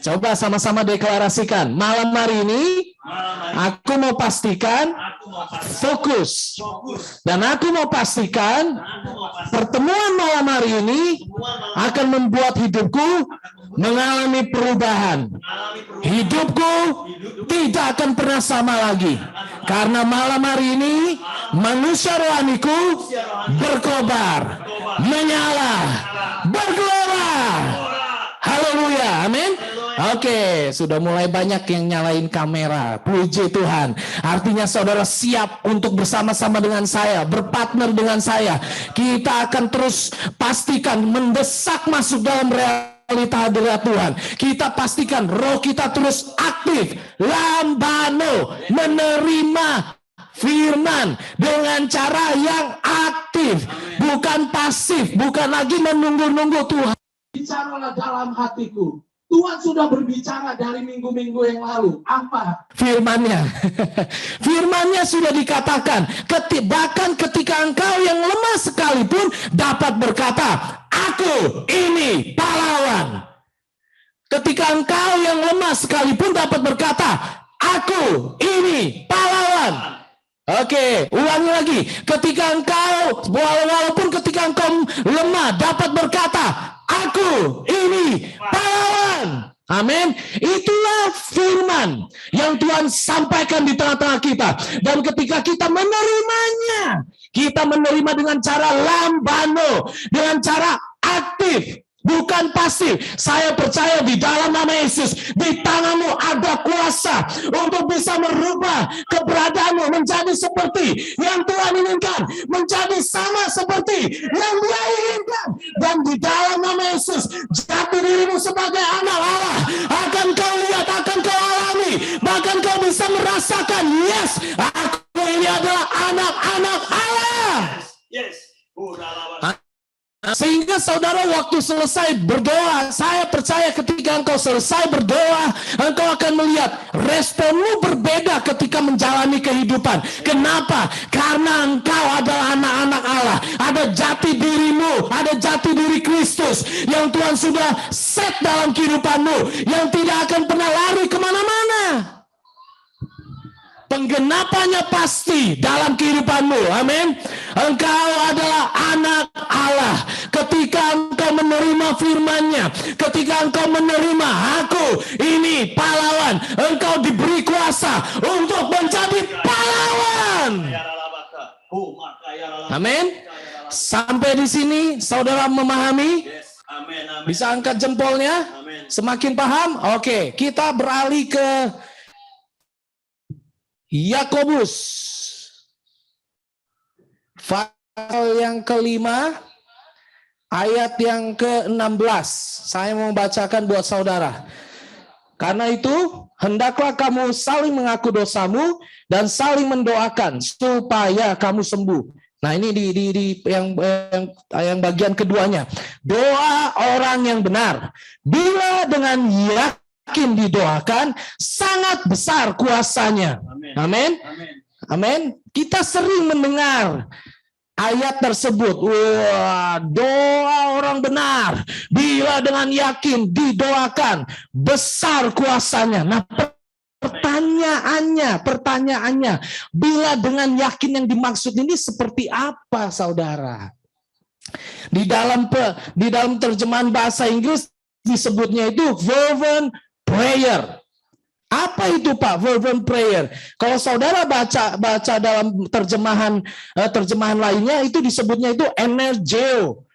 Coba sama-sama deklarasikan. Malam hari ini aku mau pastikan fokus. Dan aku mau pastikan pertemuan malam hari ini akan membuat hidupku mengalami perubahan. Hidupku tidak akan pernah sama lagi. Karena malam hari ini manusia rohaniku berkobar, menyala, bergelora. Haleluya, amin. Oke, sudah mulai banyak yang nyalain kamera. Puji Tuhan. Artinya saudara siap untuk bersama-sama dengan saya, berpartner dengan saya. Kita akan terus pastikan mendesak masuk dalam realita hadirat Tuhan. Kita pastikan roh kita terus aktif, lambano, menerima firman dengan cara yang aktif, bukan pasif, bukan lagi menunggu-nunggu Tuhan. Bicaralah dalam hatiku. Tuhan sudah berbicara dari minggu-minggu yang lalu. Apa? Firman-Nya. Firman-Nya sudah dikatakan. Bahkan ketika engkau yang lemah sekalipun dapat berkata, aku ini pahlawan. Ketika engkau yang lemah sekalipun dapat berkata, aku ini pahlawan. Oke, ulangi lagi. Ketika engkau, walaupun ketika engkau lemah dapat berkata, aku ini pahlawan. Amin. Itulah firman yang Tuhan sampaikan di tengah-tengah kita. Dan ketika kita menerimanya, kita menerima dengan cara lambano, dengan cara aktif, bukan pasif. Saya percaya di dalam nama Yesus, di tanganmu ada kuasa untuk bisa merubah keberadaanmu menjadi seperti yang Tuhan inginkan, menjadi sama seperti yang Dia inginkan. Dan di dalam nama Yesus, jati dirimu sebagai anak Allah akan kau lihat, akan kau alami, bahkan kau bisa merasakan, yes, aku ini adalah anak-anak Allah. Yes. Sehingga saudara waktu selesai berdoa, saya percaya ketika engkau selesai berdoa, engkau akan melihat responmu berbeda ketika menjalani kehidupan. Kenapa? Karena engkau adalah anak-anak Allah. Ada jati dirimu, ada jati diri Kristus yang Tuhan sudah set dalam kehidupanmu, yang tidak akan pernah lari kemana-mana. Penggenapannya pasti dalam kehidupanmu. Amin. Engkau adalah anak Allah. Ketika engkau menerima firman-Nya, ketika engkau menerima aku ini pahlawan, engkau diberi kuasa untuk menjadi pahlawan. Amin. Sampai di sini saudara memahami? Bisa angkat jempolnya? Semakin paham? Oke, kita beralih ke Yakobus pasal yang kelima ayat yang ke-16. Saya mau bacakan buat saudara. Karena itu hendaklah kamu saling mengaku dosamu dan saling mendoakan supaya kamu sembuh. Nah, ini di yang bagian keduanya. Doa orang yang benar bila dengan yakin didoakan, sangat besar kuasanya. Amin. Amin. Kita sering mendengar ayat tersebut. Wah, doa orang benar bila dengan yakin didoakan, besar kuasanya. Nah, pertanyaannya, bila dengan yakin yang dimaksud ini seperti apa, saudara? Di dalam terjemahan bahasa Inggris disebutnya itu fervent prayer. Apa itu Pak fervent prayer? Kalau saudara baca dalam terjemahan lainnya itu disebutnya itu energeo.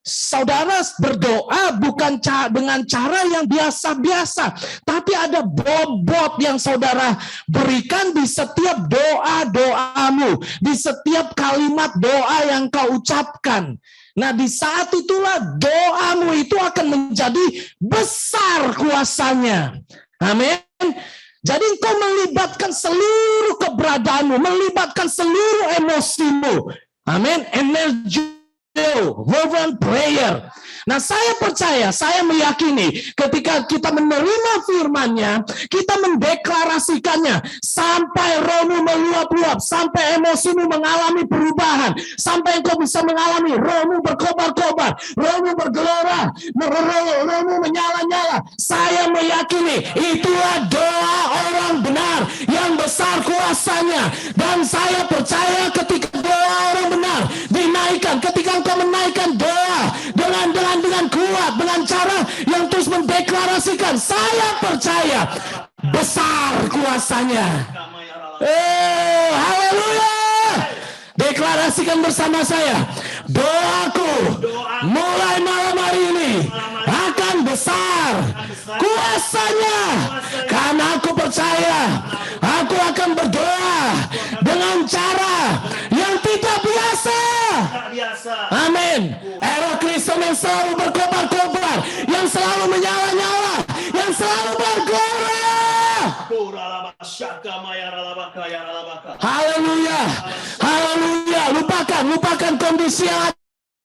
Saudara berdoa bukan dengan cara yang biasa-biasa, tapi ada bobot yang saudara berikan di setiap doa-doamu, di setiap kalimat doa yang kau ucapkan. Nah, di saat itulah doamu itu akan menjadi besar kuasanya. Amin. Jadi engkau melibatkan seluruh keberadaanmu, melibatkan seluruh emosimu. Amin. Energi, fervent prayer. Nah, saya percaya, saya meyakini ketika kita menerima firman-Nya, kita mendeklarasikannya, sampai rohmu meluap-luap, sampai emosimu mengalami perubahan, sampai engkau bisa mengalami rohmu berkobar-kobar, rohmu bergelora, rohmu menyala-nyala. Saya meyakini itulah doa orang benar yang besar kuasanya, dan saya percaya ketika doa orang benar dinaikkan, ketika engkau menaikkan doa dengan kuat, dengan cara yang terus mendeklarasikan, saya percaya besar kuasanya. Haleluya. Deklarasikan bersama saya, doaku mulai malam hari ini akan besar kuasanya, karena aku percaya aku akan berdoa dengan cara yang tidak biasa. Amin. Era Kristen yang selalu berkobar-kobar, yang selalu menyala-nyala, yang selalu bergelora. Haleluya, haleluya. Lupakan kondisi yang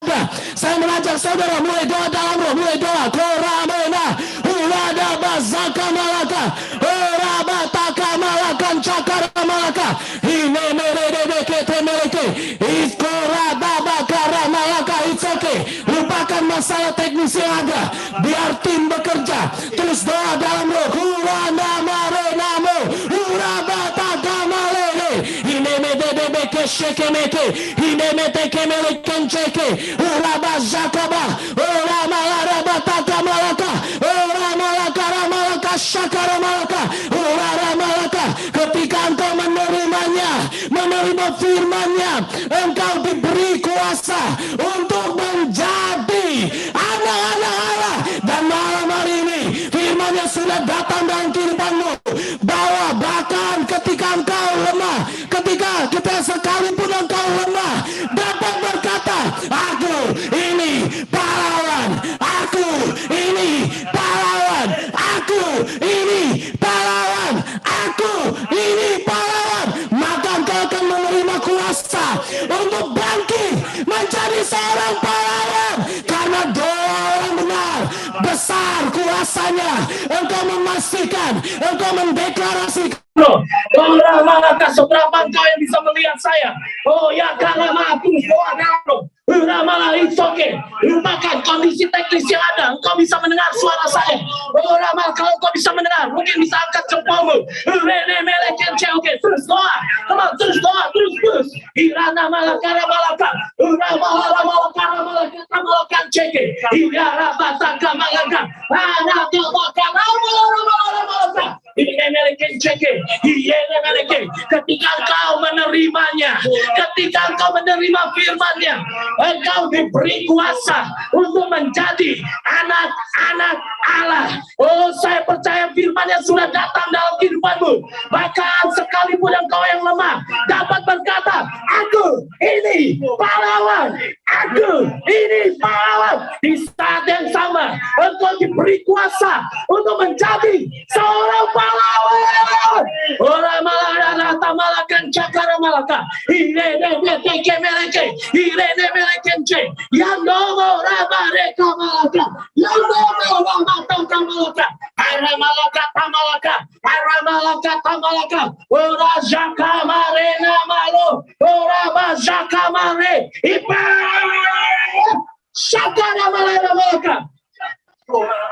ada. Saya mengajak saudara mulai doa dalam roh, mulai doa. Koramena, ulada bazaka malaka, orabataka malakan cakara malaka, ine meredeke temeleke, iskorada bakara malaka. It's okay. Lupakan masalah teknis yang ada. Biar tim bekerja. Terus doa dalam roh. Kuranda marenamo, urabataka malele, ine medebeke shekemeke, ine meteke melekencheke, urabazakaba, oramalabataka malaka, oramalaka ramalaka shakara malaka, uraramalaka. Ketika engkau menerimanya, menerima firman-Nya, engkau diberi kuasa untuk menjadi anak-anak Allah. Dan malam hari ini firman-Nya sudah datang dalam kehidupanmu, bahwa bahkan ketika engkau lemah, ketika kita sekalipun engkau lemah, dapat berkata, aku ini pahlawan, aku ini pahlawan, aku ini pahlawan, aku ini pahlawan. Maka engkau akan menerima kuasa untuk bangkit menjadi seorang pahlawan, karena doa orang benar besar kuasanya. Engkau memastikan, engkau mendeklarasikan. Orang manakah seberapa engkau yang bisa melihat saya? Oh ya, karena aku doa dalam. Malah it's okay. Lupakan kondisi teknis yang ada. Engkau bisa mendengar suara saya. Oh Ramal, kalau engkau bisa mendengar, mungkin bisa angkat jempolmu. Oke, terus doa. Come on, terus doa, terus. Irana malakara malaka. Ramalakan ceke. Irara bataka malaka. Ana malaka. Ketika engkau menerimanya, ketika engkau menerima firman-Nya, engkau diberi kuasa untuk menjadi anak-anak Allah. Oh, saya percaya firman-Nya sudah datang dalam kehidupanmu. Bahkan sekalipun engkau yang lemah dapat berkata, aku ini pahlawan, aku ini pahlawan. Di saat yang sama engkau diberi kuasa untuk menjadi seorang pahlawan. Orang malaka malakan cakara malaka, irene meteke meleke, irene melekenche, yandomo rabareka malaka, yandomo rabataka malaka, aramalaka tamalaka, aramalaka tamalaka, ora jaka marena malo, ora bazaka mare, ipa shakara malaka.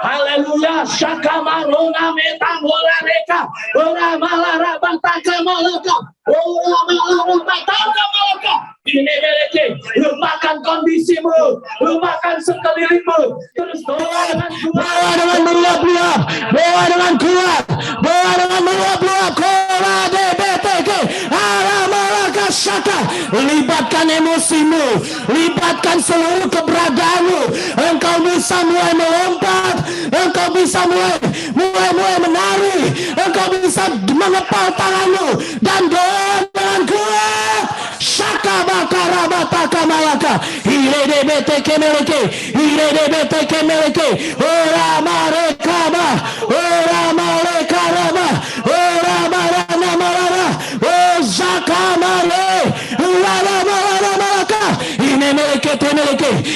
Haleluya, shakamarona metamola reka, ora malara bataka malaka, ora malara bataka malaka. Ini mereka, lupakan kondisimu, lupakan sekelilingmu, terus doa dengan kuat, doa dengan meluap-luap, doa dengan kuat, doa dengan meluap-luap. Kola DBTK, Aramalaka Shaka. Libatkan emosimu, libatkan seluruh keberadaanmu. Engkau bisa mulai melompat, engkau bisa mulai menari, engkau bisa mengepal tanganmu dan doa dengan kuat. Shaka bakara bataka malaka, ire DBTK meleke, ora marekaba, ora marekaraba, ora marana malara, o zakamale, ora malaka, ine meleke,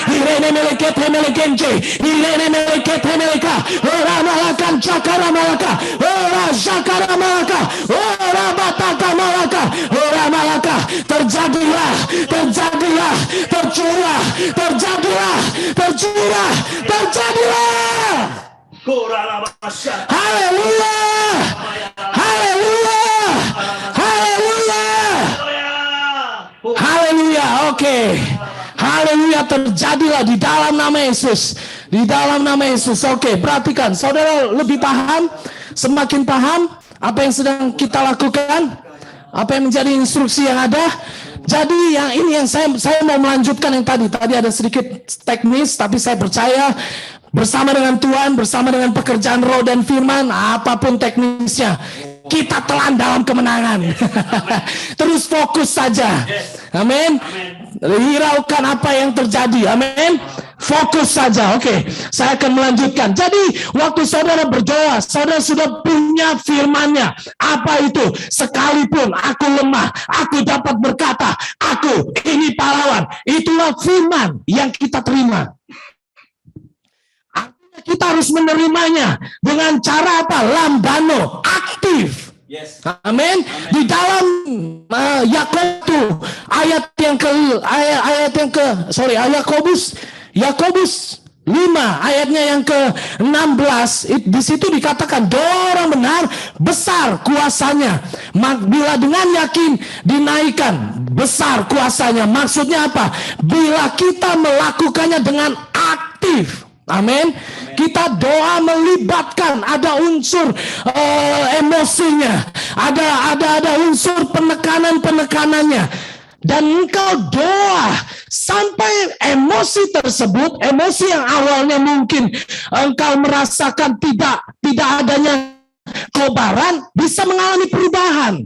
ire Irene meleket melekenje, Irene meleket meleka, ora malakan cakara malaka, ora cakara malaka, ora bataka malaka, ora malaka. Terjadilah, terjadilah, tercurah, terjadilah, tercurah, terjadilah. Haleluya, haleluya, haleluya, haleluya. Oke. Haleluya, terjadilah di dalam nama Yesus. Di dalam nama Yesus. Oke, perhatikan. Saudara lebih paham, semakin paham apa yang sedang kita lakukan, apa yang menjadi instruksi yang ada. Jadi yang ini yang saya mau melanjutkan yang tadi. Tadi ada sedikit teknis, tapi saya percaya bersama dengan Tuhan, bersama dengan pekerjaan roh dan firman, apapun teknisnya, kita telan dalam kemenangan. Terus fokus saja. Amin. Hiraukan apa yang terjadi. Amin. Fokus saja. Oke, saya akan melanjutkan. Jadi waktu saudara berdoa, saudara sudah punya firman-Nya. Apa itu? Sekalipun aku lemah, aku dapat berkata, aku ini pahlawan. Itulah firman yang kita terima. Artinya kita harus menerimanya dengan cara apa? Lambano, aktif. Yes. Amin. Di dalam Yakobus Yakobus 5 ayatnya yang ke-16, di situ dikatakan doa orang benar besar kuasanya. Bila dengan yakin dinaikkan, besar kuasanya. Maksudnya apa? Bila kita melakukannya dengan aktif. Amin. Kita doa melibatkan, ada unsur emosinya, ada unsur penekanannya. Dan engkau doa sampai emosi tersebut, emosi yang awalnya mungkin engkau merasakan tidak adanya kobaran, bisa mengalami perubahan.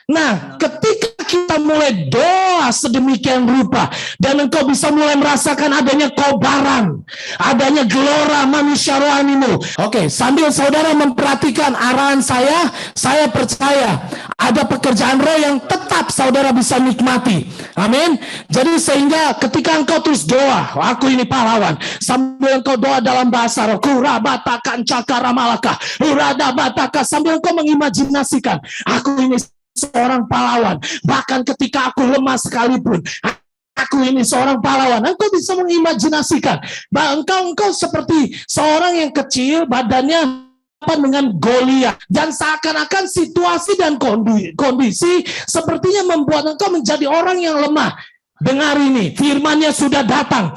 Nah, ketika kita mulai doa sedemikian rupa dan engkau bisa mulai merasakan adanya kobaran, adanya gelora manusia rohanimu. Oke, sambil saudara memperhatikan arahan saya percaya ada pekerjaan roh yang tetap saudara bisa nikmati. Amin. Jadi sehingga ketika engkau terus doa, aku ini pahlawan, sambil engkau doa dalam bahasa roh, kurabatakan cakara malaka, uradabataka, sambil engkau mengimajinasikan, aku ini seorang pahlawan. Bahkan ketika aku lemah sekalipun, aku ini seorang pahlawan. Engkau bisa mengimajinasikan bahwa engkau seperti seorang yang kecil, badannya dengan Goliat, dan seakan-akan situasi dan kondisi sepertinya membuat engkau menjadi orang yang lemah. Dengar ini, firman-Nya sudah datang.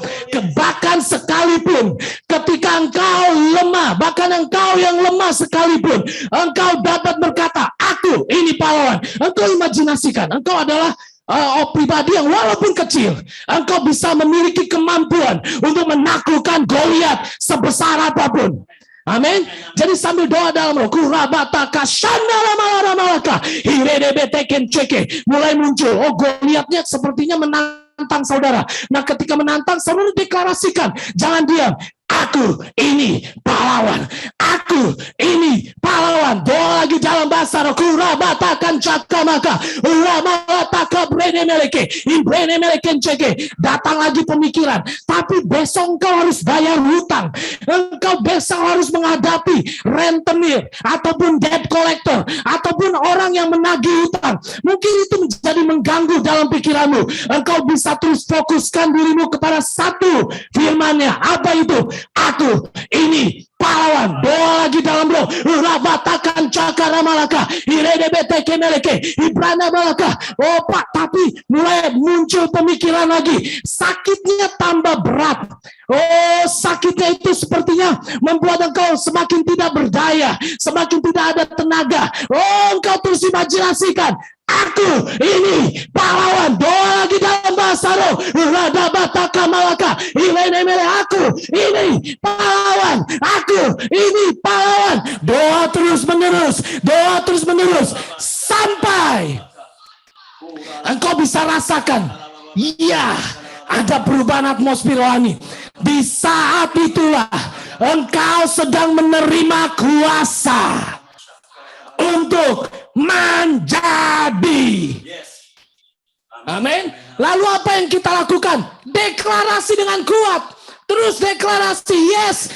Bahkan sekalipun ketika engkau lemah, bahkan engkau yang lemah sekalipun, engkau dapat berkata, aku ini pahlawan. Engkau imajinasikan, engkau adalah pribadi yang walaupun kecil, engkau bisa memiliki kemampuan untuk menaklukkan Goliat sebesar apapun. Amin. Jadi sambil doa dalam roh, kurabataka shandalamalaraka hiredebeteken ceke, mulai muncul. Oh, Goliatnya sepertinya menantang saudara. Nah, ketika menantang, saudara deklarasikan, jangan diam. Aku ini pahlawan. Aku ini pahlawan. Doa lagi dalam bahasa roh. Kurabatakan cakamaka. Uramataka brene meleke. Imbrene meleken ceke. Datang lagi pemikiran. Tapi besok engkau harus bayar hutang. Engkau besok harus menghadapi rentenir. Ataupun debt collector. Ataupun orang yang menagih hutang. Mungkin itu menjadi mengganggu dalam pikiranmu. Engkau bisa terus fokuskan dirimu kepada satu firman-Nya. Apa itu? Aku ini pahlawan. Doa lagi dalam roh. Rabatakan cakara malaka. Iredebeteke meleke. Ibrana malaka. Oh Pak, tapi mulai muncul pemikiran lagi. Sakitnya tambah berat. Oh, sakitnya itu sepertinya membuat engkau semakin tidak berdaya. Semakin tidak ada tenaga. Oh, engkau terus imajinasikan. Aku ini pahlawan. Doa lagi dalam bahasa roh. Radabataka malaka. Ilenemele, aku ini pahlawan. Aku ini pahlawan. Doa terus menerus. Doa terus menerus. Sampai engkau bisa rasakan. Iya, ada perubahan atmosfer rohani. Di saat itulah engkau sedang menerima kuasa untuk menjadi. Amin. Lalu apa yang kita lakukan? Deklarasi dengan kuat. Terus deklarasi, yes,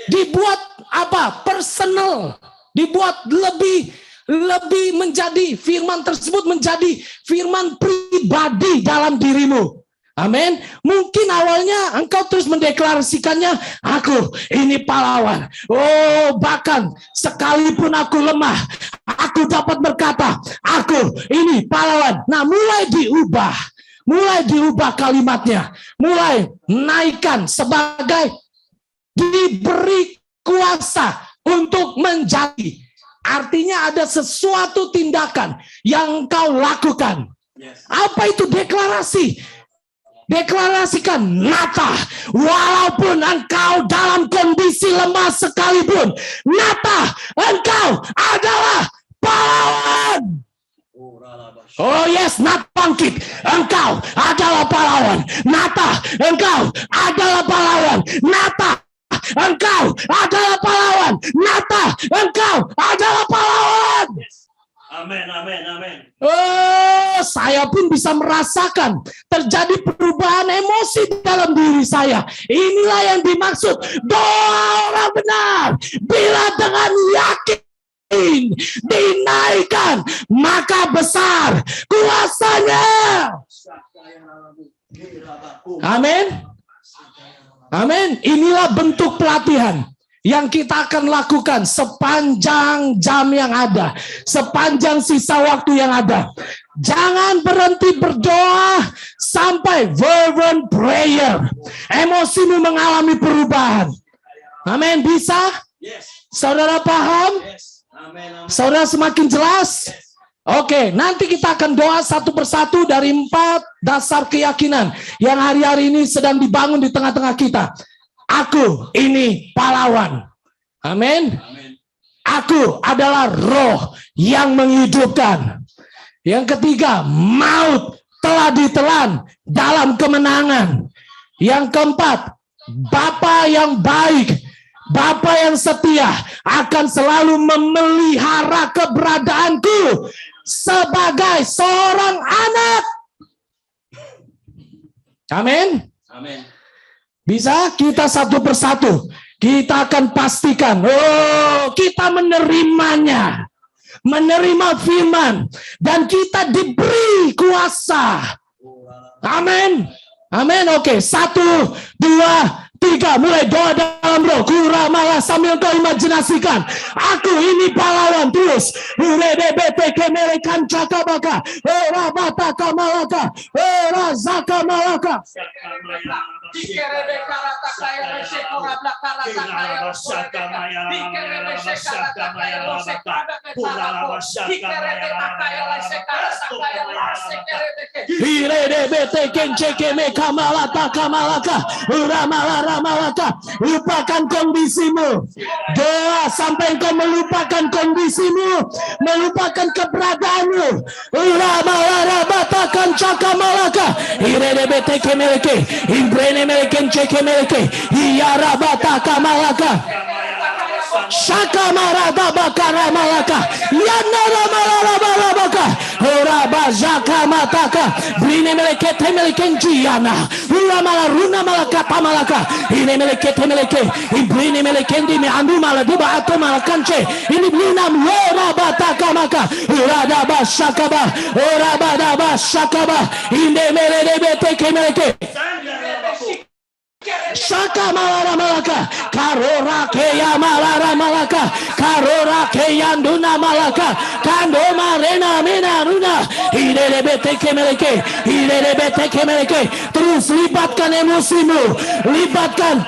dibuat apa? Personal, dibuat lebih menjadi firman tersebut menjadi firman pribadi dalam dirimu. Amin. Mungkin awalnya engkau terus mendeklarasikannya, aku ini pahlawan. Oh, bahkan sekalipun aku lemah, aku dapat berkata, aku ini pahlawan. Nah, mulai diubah kalimatnya, mulai naikkan sebagai diberi kuasa untuk menjadi. Artinya ada sesuatu tindakan yang engkau lakukan. Apa itu deklarasi? Deklarasikan, Nata, walaupun engkau dalam kondisi lemah sekalipun, Nata, engkau adalah pahlawan. Oh yes, Nata bangkit, engkau adalah pahlawan. Nata, engkau adalah pahlawan. Nata, engkau adalah pahlawan. Nata, engkau adalah pahlawan. Amin, amin, amin. Oh, saya pun bisa merasakan terjadi perubahan emosi dalam diri saya. Inilah yang dimaksud doa orang benar. Bila dengan yakin dinaikkan, maka besar kuasanya. Amin. Amin. Inilah bentuk pelatihan yang kita akan lakukan sepanjang jam yang ada, sepanjang sisa waktu yang ada. Jangan berhenti berdoa sampai fervent prayer. Emosimu mengalami perubahan. Amin. Bisa? Saudara paham? Saudara semakin jelas? Oke, nanti kita akan doa satu persatu dari 4 dasar keyakinan yang hari-hari ini sedang dibangun di tengah-tengah kita. Aku ini pahlawan. Amin. Aku adalah roh yang menghidupkan. Yang ketiga, maut telah ditelan dalam kemenangan. Yang keempat, Bapa yang baik, Bapa yang setia akan selalu memelihara keberadaanku sebagai seorang anak. Amin. Amin. Bisa kita satu persatu. Kita akan pastikan. Oh, kita menerimanya. Menerima firman. Dan kita diberi kuasa. Amin. Amin. Oke. 1, 2, 3. Mulai doa dalam roh. Kuramalah sambil kau imajinasikan. Aku ini pahlawan terus. Uredebeteke melekan cakabaka. Erabataka malaka. Erazaka malaka. Lupakan kondisimu. Doa sampai engkau melupakan kondisimu, melupakan keberadaanmu. Ulamalarabatkan cakamalaka. Iredebeteke meleke. Imbrene meleken ceke meleke. Iyarabataka malaka. Shaka marada bakara malaka. Yanara malara baka. Ora bazaka mataka. Brine meleke temeleken jiana. Ula malaruna malaka tamalaka. Ine meleke temeleke. Ibrine melekendi me andu maladiba ato malakanche. Ini blinam ora bataka maka. Ora da basakaba. Ora bada basakaba. Ine melebete kemeleke. Shaka malara malaka, karora keya malara malaka, karora keyanduna malaka, kando marena mena runa, ilelebete kemeleke, terus libatkan emosimu, libatkan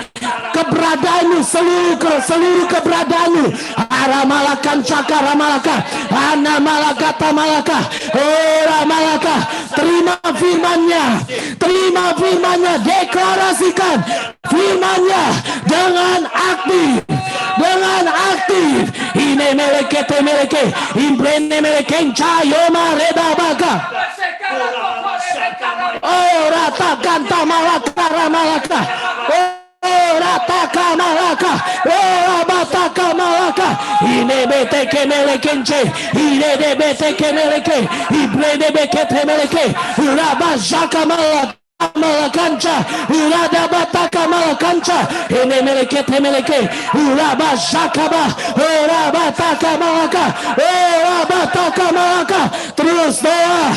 keberadaanmu, seluruh keberadaanmu, aramalakan cakara malaka, ana malaka tamalaka, ora malaka, terima firmannya, deklarasikan firman-Nya dengan aktif. Ine meleke imbrene meleke cayoma redabaka. Oh ratakan tamalaka ramalaka. Oh rataka malaka. Oh abataka malaka. Ine beteke melekenche. Ine de beteke meleke. Ibrene bekete meleke. Rabazaka malaka. Malakancha, Urada Bataka Malakancha, Enemeleke Temeleke, Uraba Shakaba, Urabataka Malaka, Urabataka Malaka. Terus doa,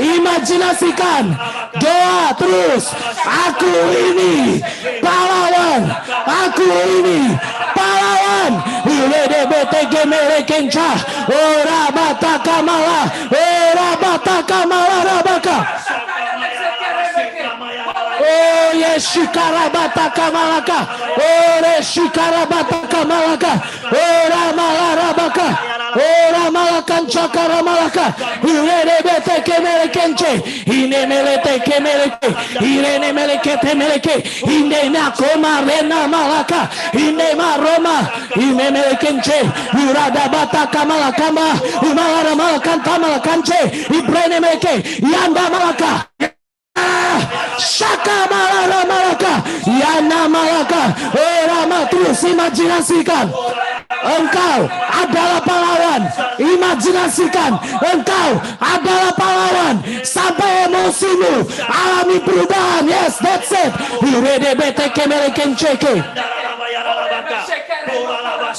imajinasikan, doa terus. Aku ini pahlawan, aku ini pahlawan. ULDBTG Melekencha, Urabataka Mala, Urabataka Mala Rabaka. Oh Yeshikarabata Malaka, oh Reshikarabata Malaka, oh Ramalarabaka, oh Ramalakan Chakara Malaka, Urebete Kemelekenche, Inemelete Kemeleke, Irene Melekete Meleke, Inena Koma Rena Malaka, Inema Roma, Imemelekenche, Uradabata Kamalakama, Umalara Malakanta Malakanche, Ibrene Meleke, Yanda Malaka. Shaka Malara Malaka, Yana Malaka, Rama. Terus imajinasikan engkau adalah pahlawan. Imajinasikan engkau adalah pahlawan sampai emosimu alami perubahan. Yes, that's it.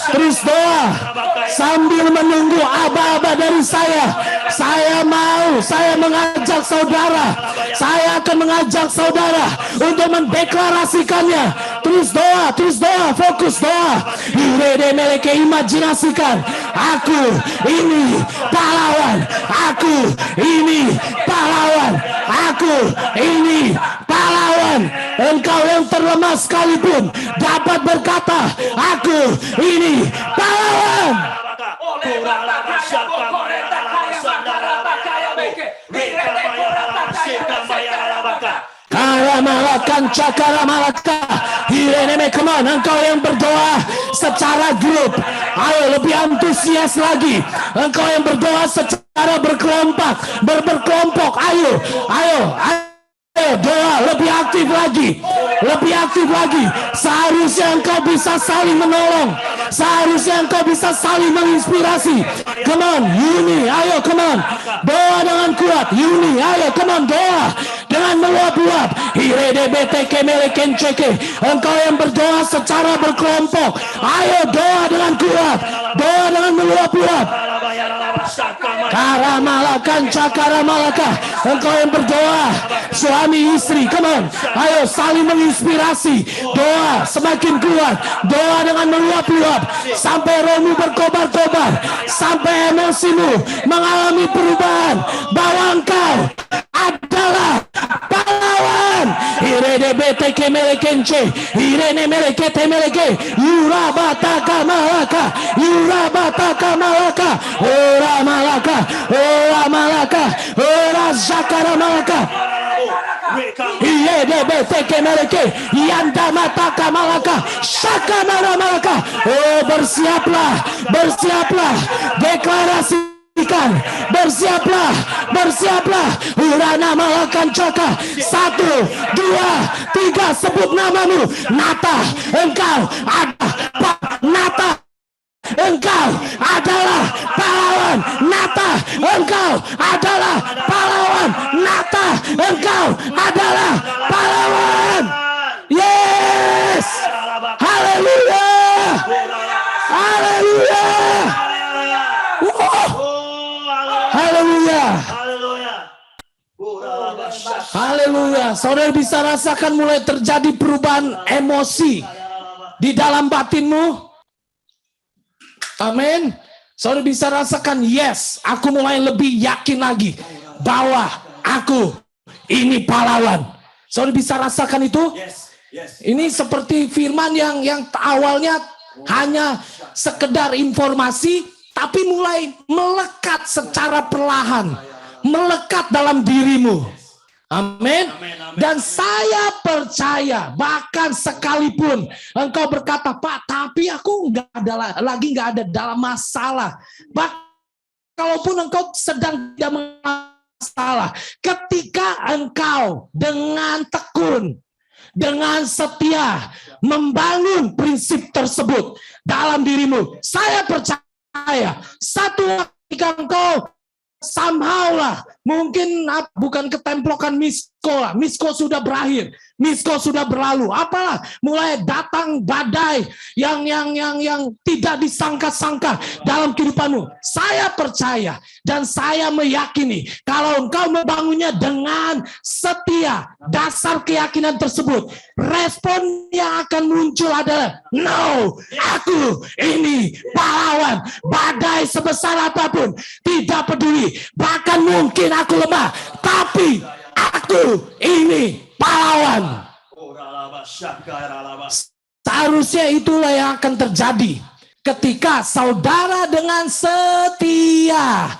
Terus doa sambil menunggu aba-aba dari saya. Saya mengajak saudara. Saya akan mengajak saudara untuk mendeklarasikannya. Terus doa, fokus doa. Imajinasikan, aku ini pahlawan. Aku ini pahlawan. Aku ini pahlawan. Engkau yang terlemah sekalipun dapat berkata, aku ini pahlawan. Karamalakan cakara malaka. Hireneme, come on, engkau yang berdoa secara grup, ayo lebih antusias lagi. Engkau yang berdoa secara berkelompok, ayo doa lebih aktif lagi. Seharusnya engkau bisa saling menolong, seharusnya engkau bisa saling menginspirasi. Come on, Yuni, ayo come on, doa dengan kuat. Yuni, ayo come on, doa dengan meluap-luap. Engkau yang berdoa secara berkelompok, ayo doa dengan kuat, doa dengan meluap-luap. Karamalakan cakara malaka. Engkau yang berdoa suami istri, come on, ayo saling menginspirasi. Doa semakin kuat, doa dengan meluap-luap sampai rohmu berkobar-kobar, sampai emosimu mengalami perubahan bahwa engkau adalah pahlawan. Iredebete kemelekenche, irene melekete meleke, yurabataka malaka, ora malaka, ora zakara malaka. Iredebete kemeleke, yanda mataka malaka, shakamara malaka. Oh, bersiaplah, deklarasi. Bersiaplah. Urana malakan caka. 1, 2, 3, sebut namamu. Nata, engkau adalah pahlawan. Nata, engkau adalah pahlawan. Nata, engkau adalah pahlawan. Yes, haleluya. Haleluya. Saudara bisa rasakan mulai terjadi perubahan emosi di dalam batinmu. Amin. Saudara bisa rasakan, yes, aku mulai lebih yakin lagi bahwa aku ini pahlawan. Saudara bisa rasakan itu? Ini seperti firman yang awalnya hanya sekedar informasi, tapi mulai melekat secara perlahan, melekat dalam dirimu. Amin. Dan saya percaya, bahkan sekalipun engkau berkata, Pak, tapi aku nggak ada dalam masalah. Kalaupun engkau sedang tidak masalah, ketika engkau dengan tekun, dengan setia membangun prinsip tersebut dalam dirimu, saya percaya satu ketika engkau somehow lah, mungkin bukan ketemplokan mistis Misko sudah berakhir, Misko sudah berlalu. Apalah, mulai datang badai yang tidak disangka-sangka dalam kehidupanmu. Saya percaya dan saya meyakini kalau engkau membangunnya dengan setia, dasar keyakinan tersebut, respon yang akan muncul adalah, no, aku ini pahlawan. Badai sebesar apapun, tidak peduli. Bahkan mungkin aku lemah, tapi aku ini pahlawan. Seharusnya itulah yang akan terjadi ketika saudara dengan setia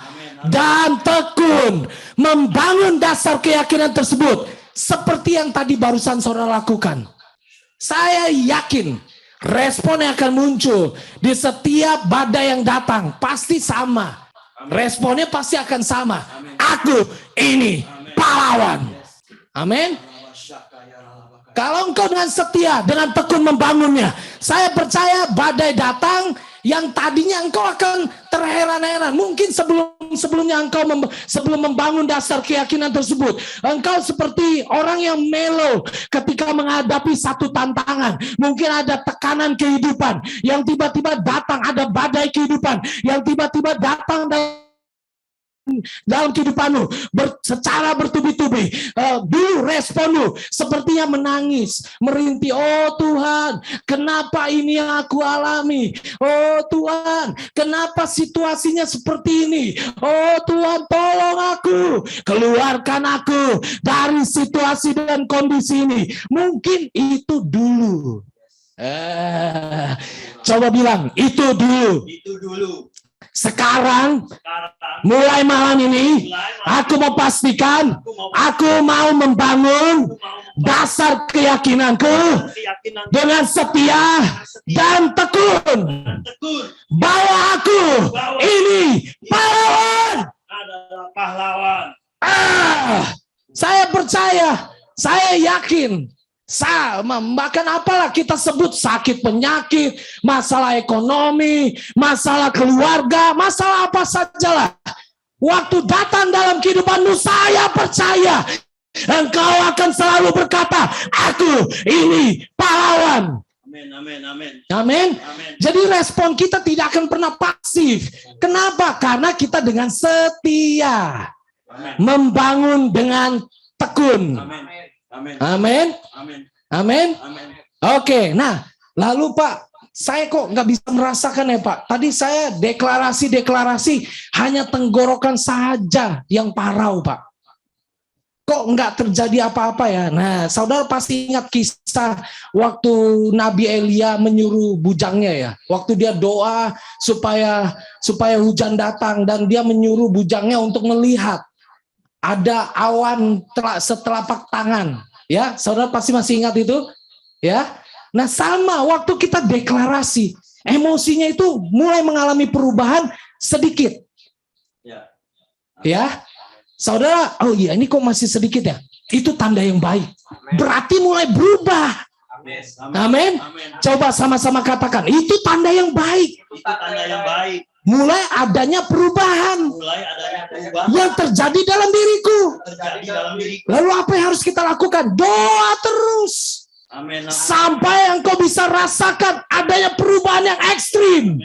dan tekun membangun dasar keyakinan tersebut, seperti yang tadi barusan saudara lakukan. Saya yakin respon yang akan muncul di setiap badai yang datang pasti sama. Responnya pasti akan sama. Aku ini pahlawan. Amin. Kalau engkau dengan setia, dengan tekun membangunnya, saya percaya badai datang yang tadinya engkau akan terheran-heran. Mungkin sebelumnya engkau sebelum membangun dasar keyakinan tersebut, engkau seperti orang yang melo ketika menghadapi satu tantangan. Mungkin ada tekanan kehidupan yang tiba-tiba datang, ada badai kehidupan yang tiba-tiba datang dalam kehidupanmu secara bertubi-tubi. Dulu responmu sepertinya menangis, merintih. Oh Tuhan, kenapa ini yang aku alami? Oh Tuhan, kenapa situasinya seperti ini? Oh Tuhan, tolong aku, keluarkan aku dari situasi dan kondisi ini. Mungkin itu dulu. Coba bilang, itu dulu. Itu dulu. Sekarang, mulai malam ini, aku mau pastikan, aku mau membangun dasar keyakinanku dengan setia dan tekun. Bahwa aku ini pahlawan. Saya percaya, saya yakin. Bahkan apalah kita sebut sakit penyakit, masalah ekonomi, masalah keluarga, masalah apa sajalah. Waktu datang dalam kehidupanmu, saya percaya engkau akan selalu berkata, aku ini pahlawan. Amin. Jadi respon kita tidak akan pernah pasif. Kenapa? Karena kita dengan setia, membangun dengan tekun. Amin. Oke, nah lalu Pak, saya kok nggak bisa merasakan ya Pak. Tadi saya deklarasi hanya tenggorokan saja yang parau Pak. Kok nggak terjadi apa-apa ya? Nah, saudara pasti ingat kisah waktu Nabi Elia menyuruh bujangnya ya. Waktu dia doa supaya hujan datang dan dia menyuruh bujangnya untuk melihat ada awan setelapak tangan, ya, saudara pasti masih ingat itu, ya. Nah, sama waktu kita deklarasi, emosinya itu mulai mengalami perubahan sedikit, ya. Saudara, oh iya, ini kok masih sedikit ya? Itu tanda yang baik. Berarti mulai berubah. Amin. Coba sama-sama katakan, itu tanda yang baik. Itu tanda yang baik. Mulai adanya perubahan yang terjadi dalam diriku. Lalu apa yang harus kita lakukan? Doa terus. Sampai engkau bisa rasakan adanya perubahan yang ekstrim.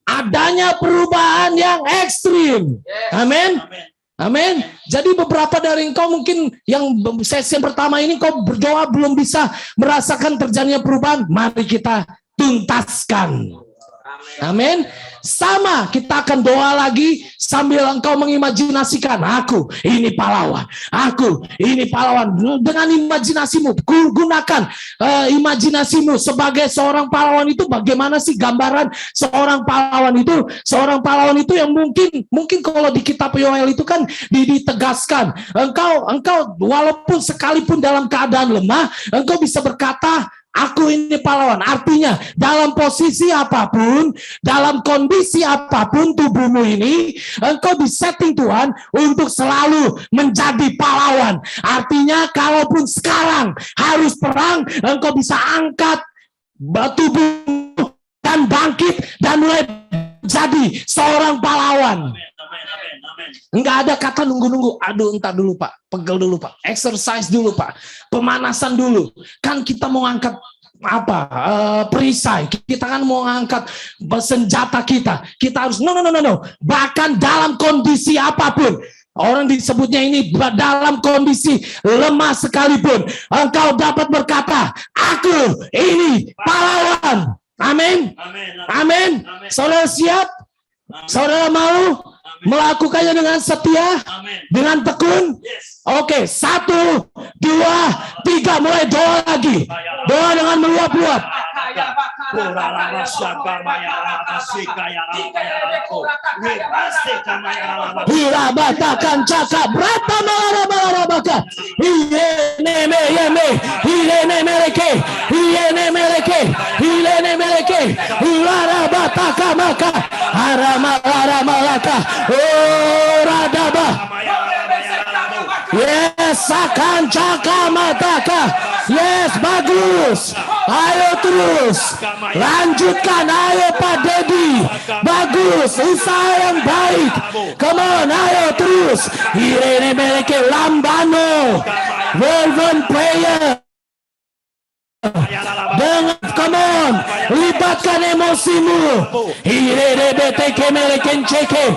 Adanya perubahan yang ekstrim. Amin. Jadi beberapa dari engkau mungkin yang sesi pertama ini kau berdoa belum bisa merasakan terjadinya perubahan. Mari kita tuntaskan. Amin. Sama, kita akan doa lagi sambil engkau mengimajinasikan, aku ini pahlawan. Aku ini pahlawan. Dengan imajinasimu, gunakan imajinasimu sebagai seorang pahlawan itu. Bagaimana sih gambaran seorang pahlawan itu? Seorang pahlawan itu yang mungkin kalau di kitab Yoel itu kan ditegaskan, engkau walaupun sekalipun dalam keadaan lemah, engkau bisa berkata, aku ini pahlawan. Artinya dalam posisi apapun, dalam kondisi apapun tubuhmu ini, engkau disetting Tuhan untuk selalu menjadi pahlawan. Artinya kalaupun sekarang harus perang, engkau bisa angkat tubuhmu dan bangkit dan mulai jadi seorang pahlawan. Enggak ada kata nunggu-nunggu. Aduh, entar dulu Pak. Pegel dulu Pak. Exercise dulu Pak. Pemanasan dulu. Kan kita mau angkat perisai. Kita kan mau angkat senjata kita. Kita harus no. Bahkan dalam kondisi apapun. Orang disebutnya ini dalam kondisi lemah sekalipun. Engkau dapat berkata, aku ini pahlawan. Amin. Amin. Saudara siap? Saudara mau melakukannya dengan setia? Dengan tekun? Oke, 1, 2, 3, mulai doa lagi. Doa dengan meluap-luap. Hirabatakan cakap berapa malarabaka. Hilene meleke. Hirabataka maka. Haramalaraka. Radaba. Yes, akan cakamataka. Yes, bagus. Ayo terus. Lanjutkan, ayo Pak Dedi. Bagus, usaha yang baik. Come on, ayo terus. Irene Meleke Lambano. Woven player. Dengan, come on, libatkan emosimu. Irene BTK Meleken Ceke.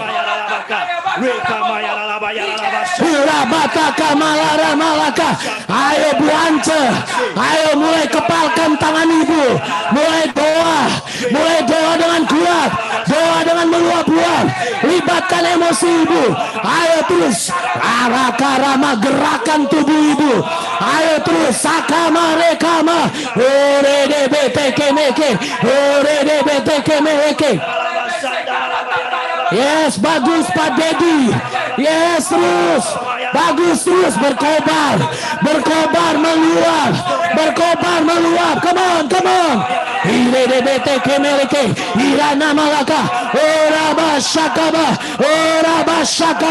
Hurabataka malara malaka. Ayo Bu Ance, ayo mulai kepalkan tangan ibu. Mulai doa dengan kuat, doa dengan meluap-luap. Libatkan emosi ibu. Ayo terus, arakarama gerakan tubuh ibu. Ayo terus, sakama rekama. Oredebtk meke. Yes, bagus Pak Dedi. Yes, terus. Bagus terus, berkobar meluap. Come on. Iredebtk meleke. Irana malaka. Ora bashaka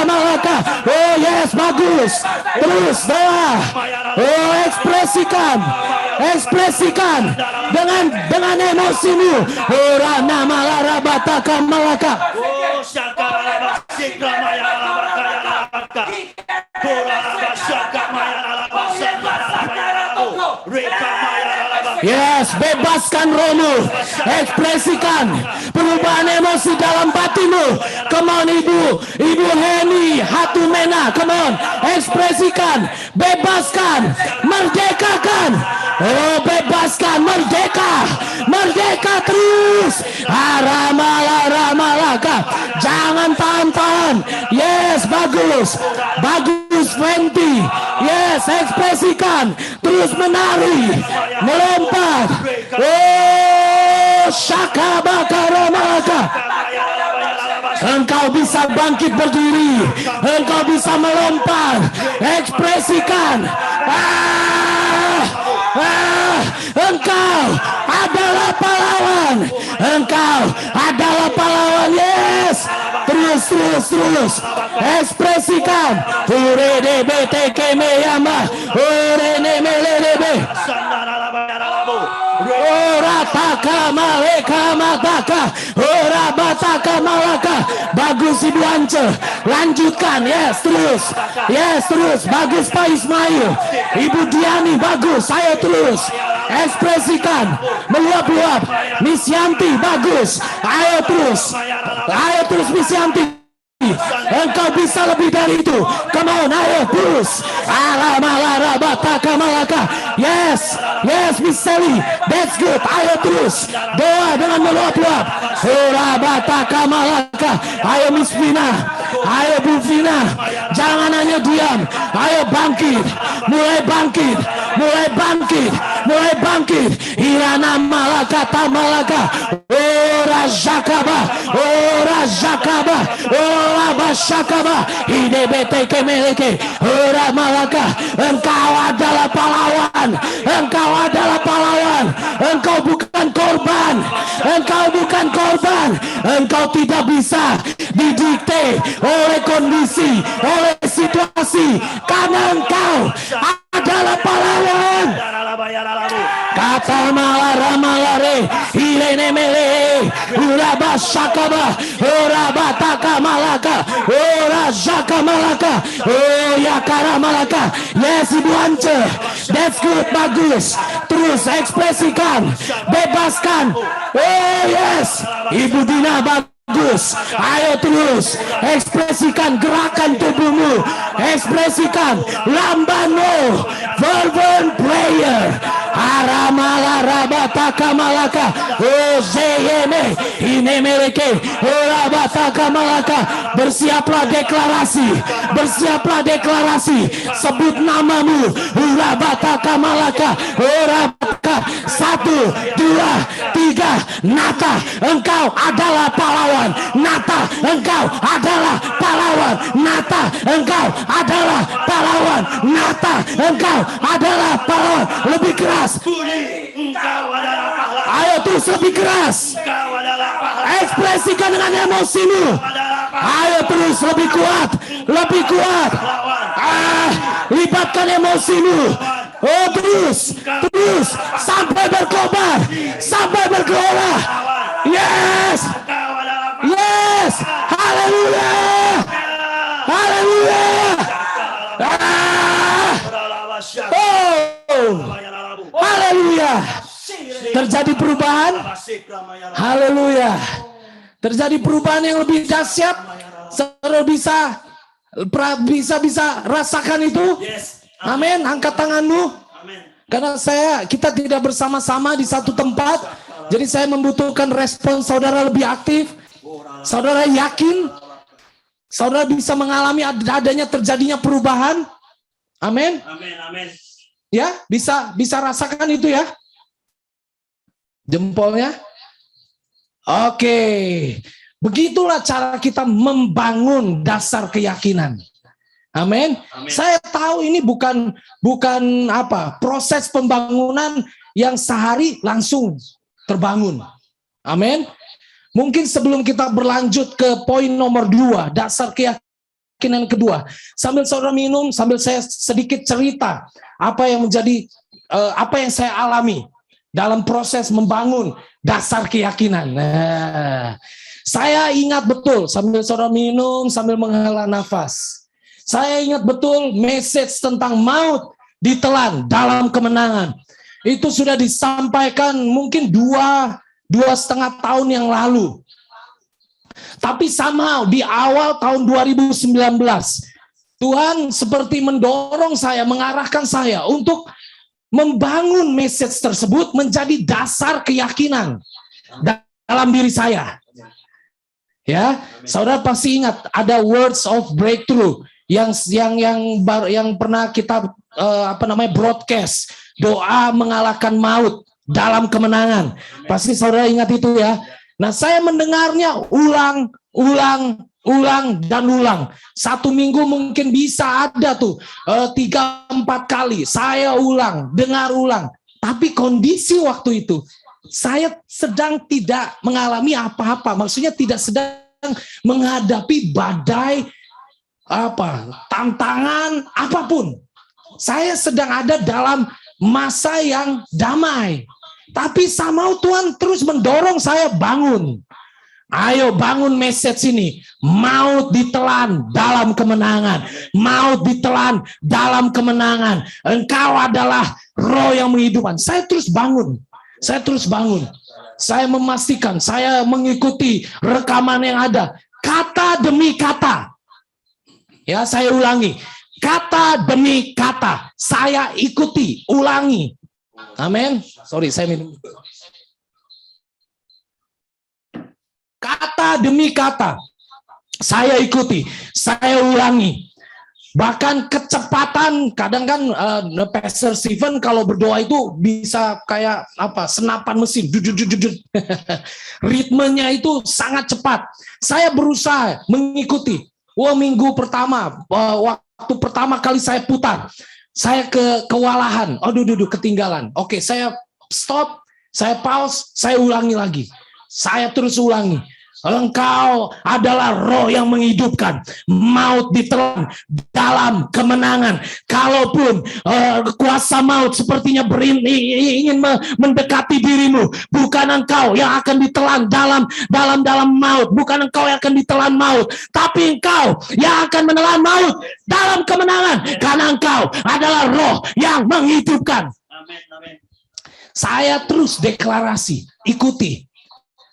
malaka. Oh yes, bagus. Terus doa. Oh, ekspresikan dengan emosimu. Ora namalara bataka malaka. Yes, bebaskan rohmu. Ekspresikan perubahan emosi dalam batinmu. Come on ibu Heni Hatumena. Come on, ekspresikan, bebaskan, merdekakan. Oh, bebaskan, merdeka terus. Ramalaka. Jangan tahan. Yes, bagus Fenty. Yes, ekspresikan, terus menari, melompat. Oh, Shakabakaramalaka. Engkau bisa bangkit berdiri. Engkau bisa melompat. Ekspresikan. Engkau adalah pahlawan. Yes. Terus. Ekspresikan. Uredebtk meyama. Urenemelebe. Orataka maleka mataka. Orabataka malaka. Bagus Ibu Ance. Lanjutkan. Yes, terus. Bagus Pak Ismail. Ibu Diani bagus. Ayo terus. Ekspresikan. Meluap-luap. Miss Yanti bagus. Ayo terus Miss Yanti. Engkau bisa lebih dari itu. Come on, ayo terus. Bataka malaka. Yes, Miss Sally. That's good. Ayo terus. Doa dengan meluap-luap. Bataka malaka. Ayo Miss Vina. Ayo Bu Vina. Jangan hanya diam. Ayo bangkit. Mulai bangkit. Irana malaka tamalaka. Ora Jakaba. Ora Bashakaba. Idebtk meleke. Ora malaka. Engkau adalah pahlawan. Engkau bukan korban. Engkau tidak bisa didikte oleh kondisi, oleh situasi. Karena engkau adalah pahlawan. Kata malara malare, ilene mele, uraba sakaba, uraba taka malaka, ura zaka malaka, oh yakara malaka. Yes, Ibu Ance, that's good, bagus. Terus ekspresikan, bebaskan. Oh yes, Ibu Dina bagus. Ayo terus ekspresikan gerakan tubuhmu, ekspresikan lambano, fervent prayer. Aramala rabataka malaka, oh zeyeme inemereke, rabataka malaka. Bersiaplah deklarasi, sebut namamu, rabataka malaka, rabaka. 1, 2, 3, Nata, engkau adalah pahlawan. Nata, engkau adalah pahlawan. Nata, engkau adalah pahlawan. Nata, engkau adalah pahlawan. Lebih keras. Engkau adalah pahlawan. Ayo terus lebih keras. Engkau adalah pahlawan. Ekspresikan dengan emosimu. Ayo terus lebih kuat. Libatkan emosimu. Oh terus sampai berkobar, sampai bergelora. Yes, haleluya, haleluya. Terjadi perubahan, haleluya. Terjadi perubahan yang lebih dahsyat. Saudara bisa rasakan itu. Amin. Angkat tanganmu. Karena kita tidak bersama-sama di satu tempat. Jadi saya membutuhkan respon saudara lebih aktif. Saudara yakin? Saudara bisa mengalami adanya terjadinya perubahan? Amin. Ya, bisa rasakan itu ya. Jempolnya. Oke. Begitulah cara kita membangun dasar keyakinan. Amin. Saya tahu ini bukan proses pembangunan yang sehari langsung terbangun. Amin. Mungkin sebelum kita berlanjut ke poin nomor 2, dasar keyakinan kedua, sambil saudara minum, sambil saya sedikit cerita apa yang saya alami dalam proses membangun dasar keyakinan. Saya ingat betul sambil saudara minum, sambil menghela nafas. Saya ingat betul message tentang maut ditelan dalam kemenangan. Itu sudah disampaikan mungkin 2,5 tahun yang lalu. Tapi somehow di awal tahun 2019, Tuhan seperti mendorong saya, mengarahkan saya untuk membangun message tersebut menjadi dasar keyakinan dalam diri saya. Ya, saudara pasti ingat ada words of breakthrough yang pernah kita broadcast, doa mengalahkan maut dalam kemenangan. Pasti saudara ingat itu ya. Nah, saya mendengarnya ulang. Satu minggu mungkin bisa ada tuh 3-4 kali saya dengar ulang. Tapi kondisi waktu itu saya sedang tidak mengalami apa-apa. Maksudnya tidak sedang menghadapi badai tantangan apapun. Saya sedang ada dalam masa yang damai. Tapi somehow Tuhan terus mendorong saya bangun. Ayo bangun message ini. Maut ditelan dalam kemenangan. Maut ditelan dalam kemenangan. Engkau adalah roh yang menghidupkan. Saya terus bangun. Saya memastikan, saya mengikuti rekaman yang ada. Kata demi kata. Ya, saya ulangi. Kata demi kata. Saya ikuti, ulangi. Amin. Sorry, saya minum. Kata demi kata. Saya ikuti, saya ulangi. Bahkan kecepatan, kadang kan Pastor Stephen kalau berdoa itu bisa kayak senapan mesin. Ritmenya itu sangat cepat. Saya berusaha mengikuti. Minggu pertama, waktu pertama kali saya putar, saya kewalahan. Ketinggalan. Oke, saya stop, saya pause, saya ulangi lagi. Saya terus ulangi. Engkau adalah roh yang menghidupkan. Maut ditelan dalam kemenangan. Kalaupun kuasa maut sepertinya ingin mendekati dirimu, bukan engkau yang akan ditelan dalam maut. Bukan engkau yang akan ditelan maut, tapi engkau yang akan menelan maut dalam kemenangan. Karena engkau adalah roh yang menghidupkan. Saya terus deklarasi, ikuti.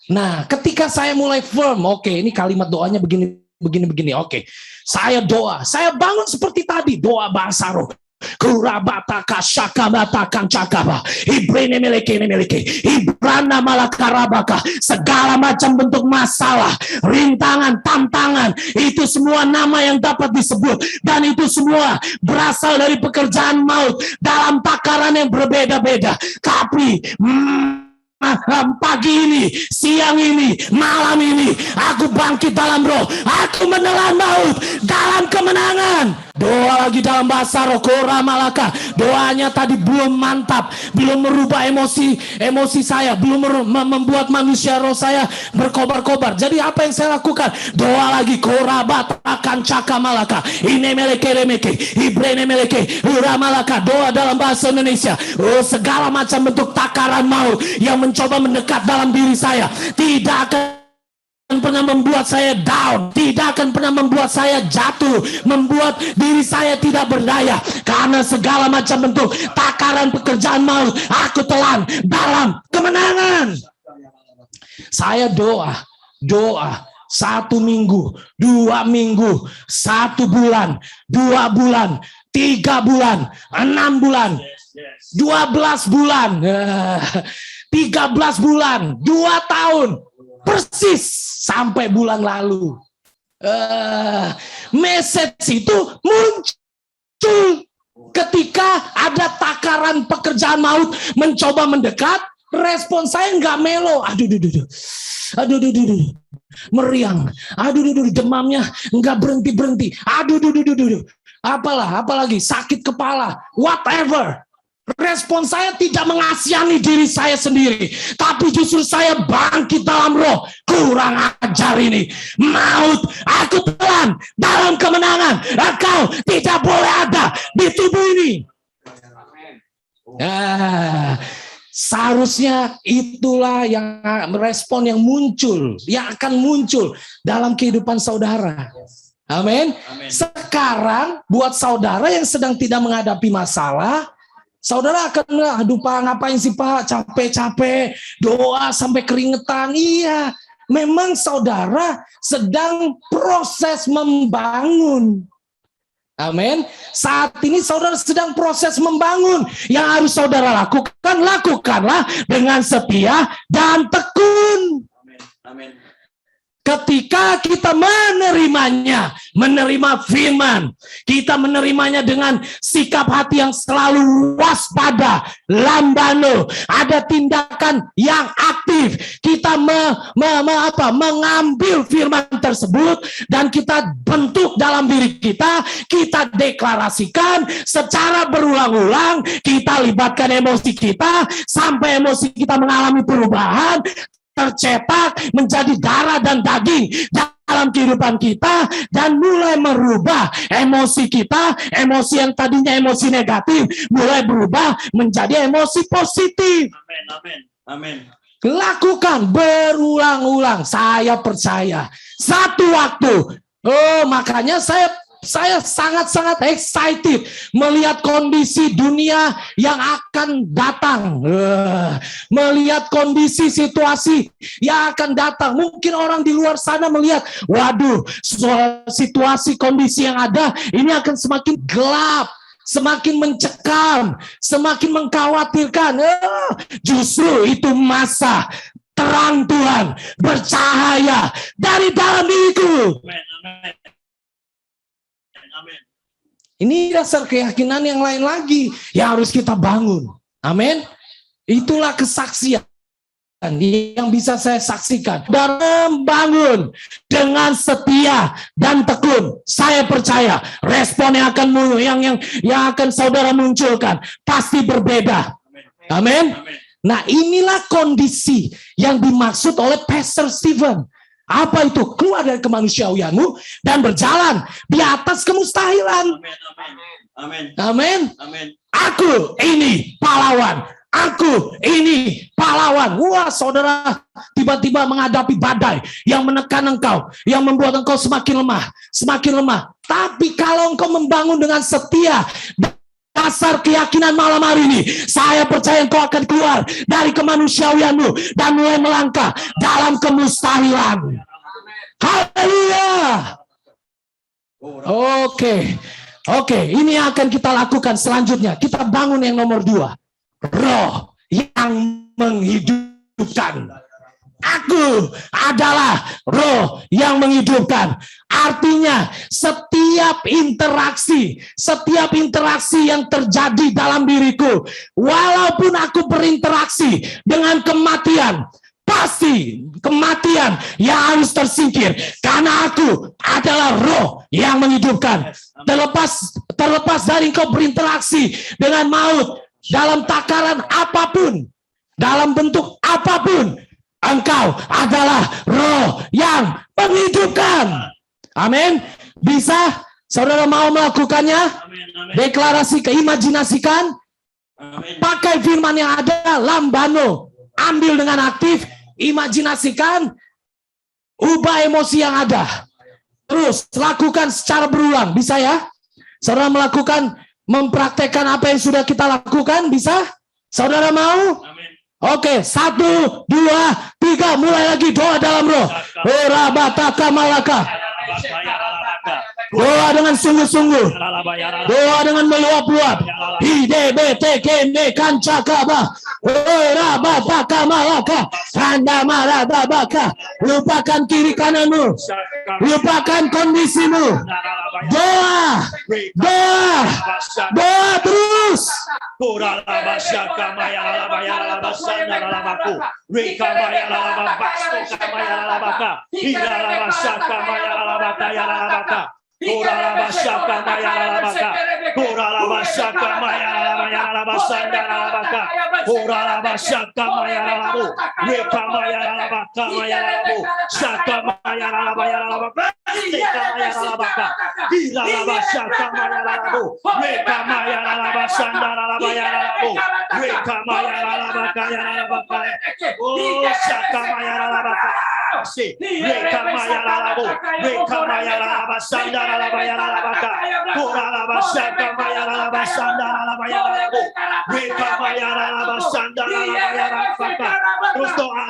Nah, ketika saya mulai firm, oke, ini kalimat doanya begini, oke. Saya doa, saya bangun seperti tadi, doa bahasa roh. Kurabataka syakabataka cakaba, ibrene meleke, ibrana malakarabaka, segala macam bentuk masalah, rintangan, tantangan, itu semua nama yang dapat disebut, dan itu semua berasal dari pekerjaan maut dalam takaran yang berbeda-beda. Tapi pagi ini, siang ini, malam ini, aku bangkit dalam roh, aku menelan maut dalam kemenangan. Doa lagi dalam bahasa roh, Kora Malaka. Doanya tadi belum mantap, belum merubah emosi saya, belum membuat manusia roh saya berkobar-kobar. Jadi apa yang saya lakukan? Doa lagi, Kora Batakan Caka Malaka, Ine Meleke Remeke, Ibrene Meleke, Ura Malaka. Doa dalam bahasa Indonesia. Oh, segala macam bentuk takaran maut yang mencoba mendekat dalam diri saya tidak akan pernah membuat saya down, tidak akan pernah membuat saya jatuh, membuat diri saya tidak berdaya, karena segala macam bentuk takaran pekerjaan maut aku telan dalam kemenangan. Saya doa 1 minggu, 2 minggu, 1 bulan, 2 bulan, 3 bulan, 6 bulan, 12 bulan, 13 bulan, 2 tahun, persis sampai bulan lalu. Message itu muncul ketika ada takaran pekerjaan maut mencoba mendekat. Respon saya nggak melo. Aduh, meriang. Aduh, demamnya nggak berhenti. Aduh, apalagi sakit kepala, whatever. Respon saya tidak mengasihani diri saya sendiri, tapi justru saya bangkit dalam roh. Kurang ajar ini, maut aku telan dalam kemenangan. Engkau tidak boleh ada di tubuh ini. Seharusnya itulah yang respon yang muncul, yang akan muncul dalam kehidupan saudara. Amin. Sekarang buat saudara yang sedang tidak menghadapi masalah, saudara akan, aduh Pak, ngapain sih Pak, capek-capek, doa sampai keringetan. Iya, memang saudara sedang proses membangun. Amin. Saat ini saudara sedang proses membangun. Yang harus saudara lakukan, lakukanlah dengan setia dan tekun. Amin. Ketika kita menerimanya, menerima firman, kita menerimanya dengan sikap hati yang selalu waspada, lambano, ada tindakan yang aktif. Kita mengambil firman tersebut dan kita bentuk dalam diri kita deklarasikan secara berulang-ulang, kita libatkan emosi kita sampai emosi kita mengalami perubahan, tercetak menjadi darah dan daging dalam kehidupan kita, dan mulai merubah emosi kita. Emosi yang tadinya emosi negatif mulai berubah menjadi emosi positif. Amin. Lakukan berulang-ulang. Saya percaya satu waktu, makanya saya sangat-sangat excited melihat kondisi dunia yang akan datang. Melihat kondisi situasi yang akan datang. Mungkin orang di luar sana melihat, waduh, situasi kondisi yang ada ini akan semakin gelap, semakin mencekam, semakin mengkhawatirkan. Justru itu masa terang Tuhan bercahaya dari dalam diriku. Ini dasar keyakinan yang lain lagi yang harus kita bangun. Amin. Itulah kesaksian yang bisa saya saksikan. Dan membangun dengan setia dan tekun. Saya percaya respon yang akan saudara munculkan pasti berbeda. Amin. Nah, inilah kondisi yang dimaksud oleh Pastor Stephen. Apa itu? Keluar dari kemanusiawianmu dan berjalan di atas kemustahilan. Amin. Amin. Amin. Aku ini pahlawan. Aku ini pahlawan. Wah, saudara, tiba-tiba menghadapi badai yang menekan engkau, yang membuat engkau semakin lemah, semakin lemah. Tapi kalau engkau membangun dengan setia dasar keyakinan malam hari ini, saya percaya engkau akan keluar dari kemanusiawianmu dan mulai melangkah dalam kemustahilan. Haleluya. Oke, ini yang akan kita lakukan selanjutnya. Kita bangun yang nomor 2. Roh yang menghidupkan. Aku adalah roh yang menghidupkan. Artinya setiap interaksi yang terjadi dalam diriku, walaupun aku berinteraksi dengan kematian, pasti kematian yang harus tersingkir karena aku adalah roh yang menghidupkan. Terlepas dari engkau berinteraksi dengan maut dalam takaran apapun, dalam bentuk apapun, engkau adalah roh yang menghidupkan. Amin. Bisa? Saudara mau melakukannya? Deklarasi, keimajinasikan. Pakai firman yang ada, lambano. Ambil dengan aktif, imajinasikan, ubah emosi yang ada. Terus lakukan secara berulang. Bisa ya? Saudara melakukan, mempraktekkan apa yang sudah kita lakukan, bisa? Saudara mau? Amin. Oke, 1, 2, 3, mulai lagi doa dalam roh. Ora bataka malaka. Doa dengan sungguh-sungguh. Doa dengan meluap-luap. Hidebeteke kancakaba. Ora bataka malaka. Anda marababaka. Lupakan kiri kananmu. Lupakan kondisimu. Doa. Doa terus.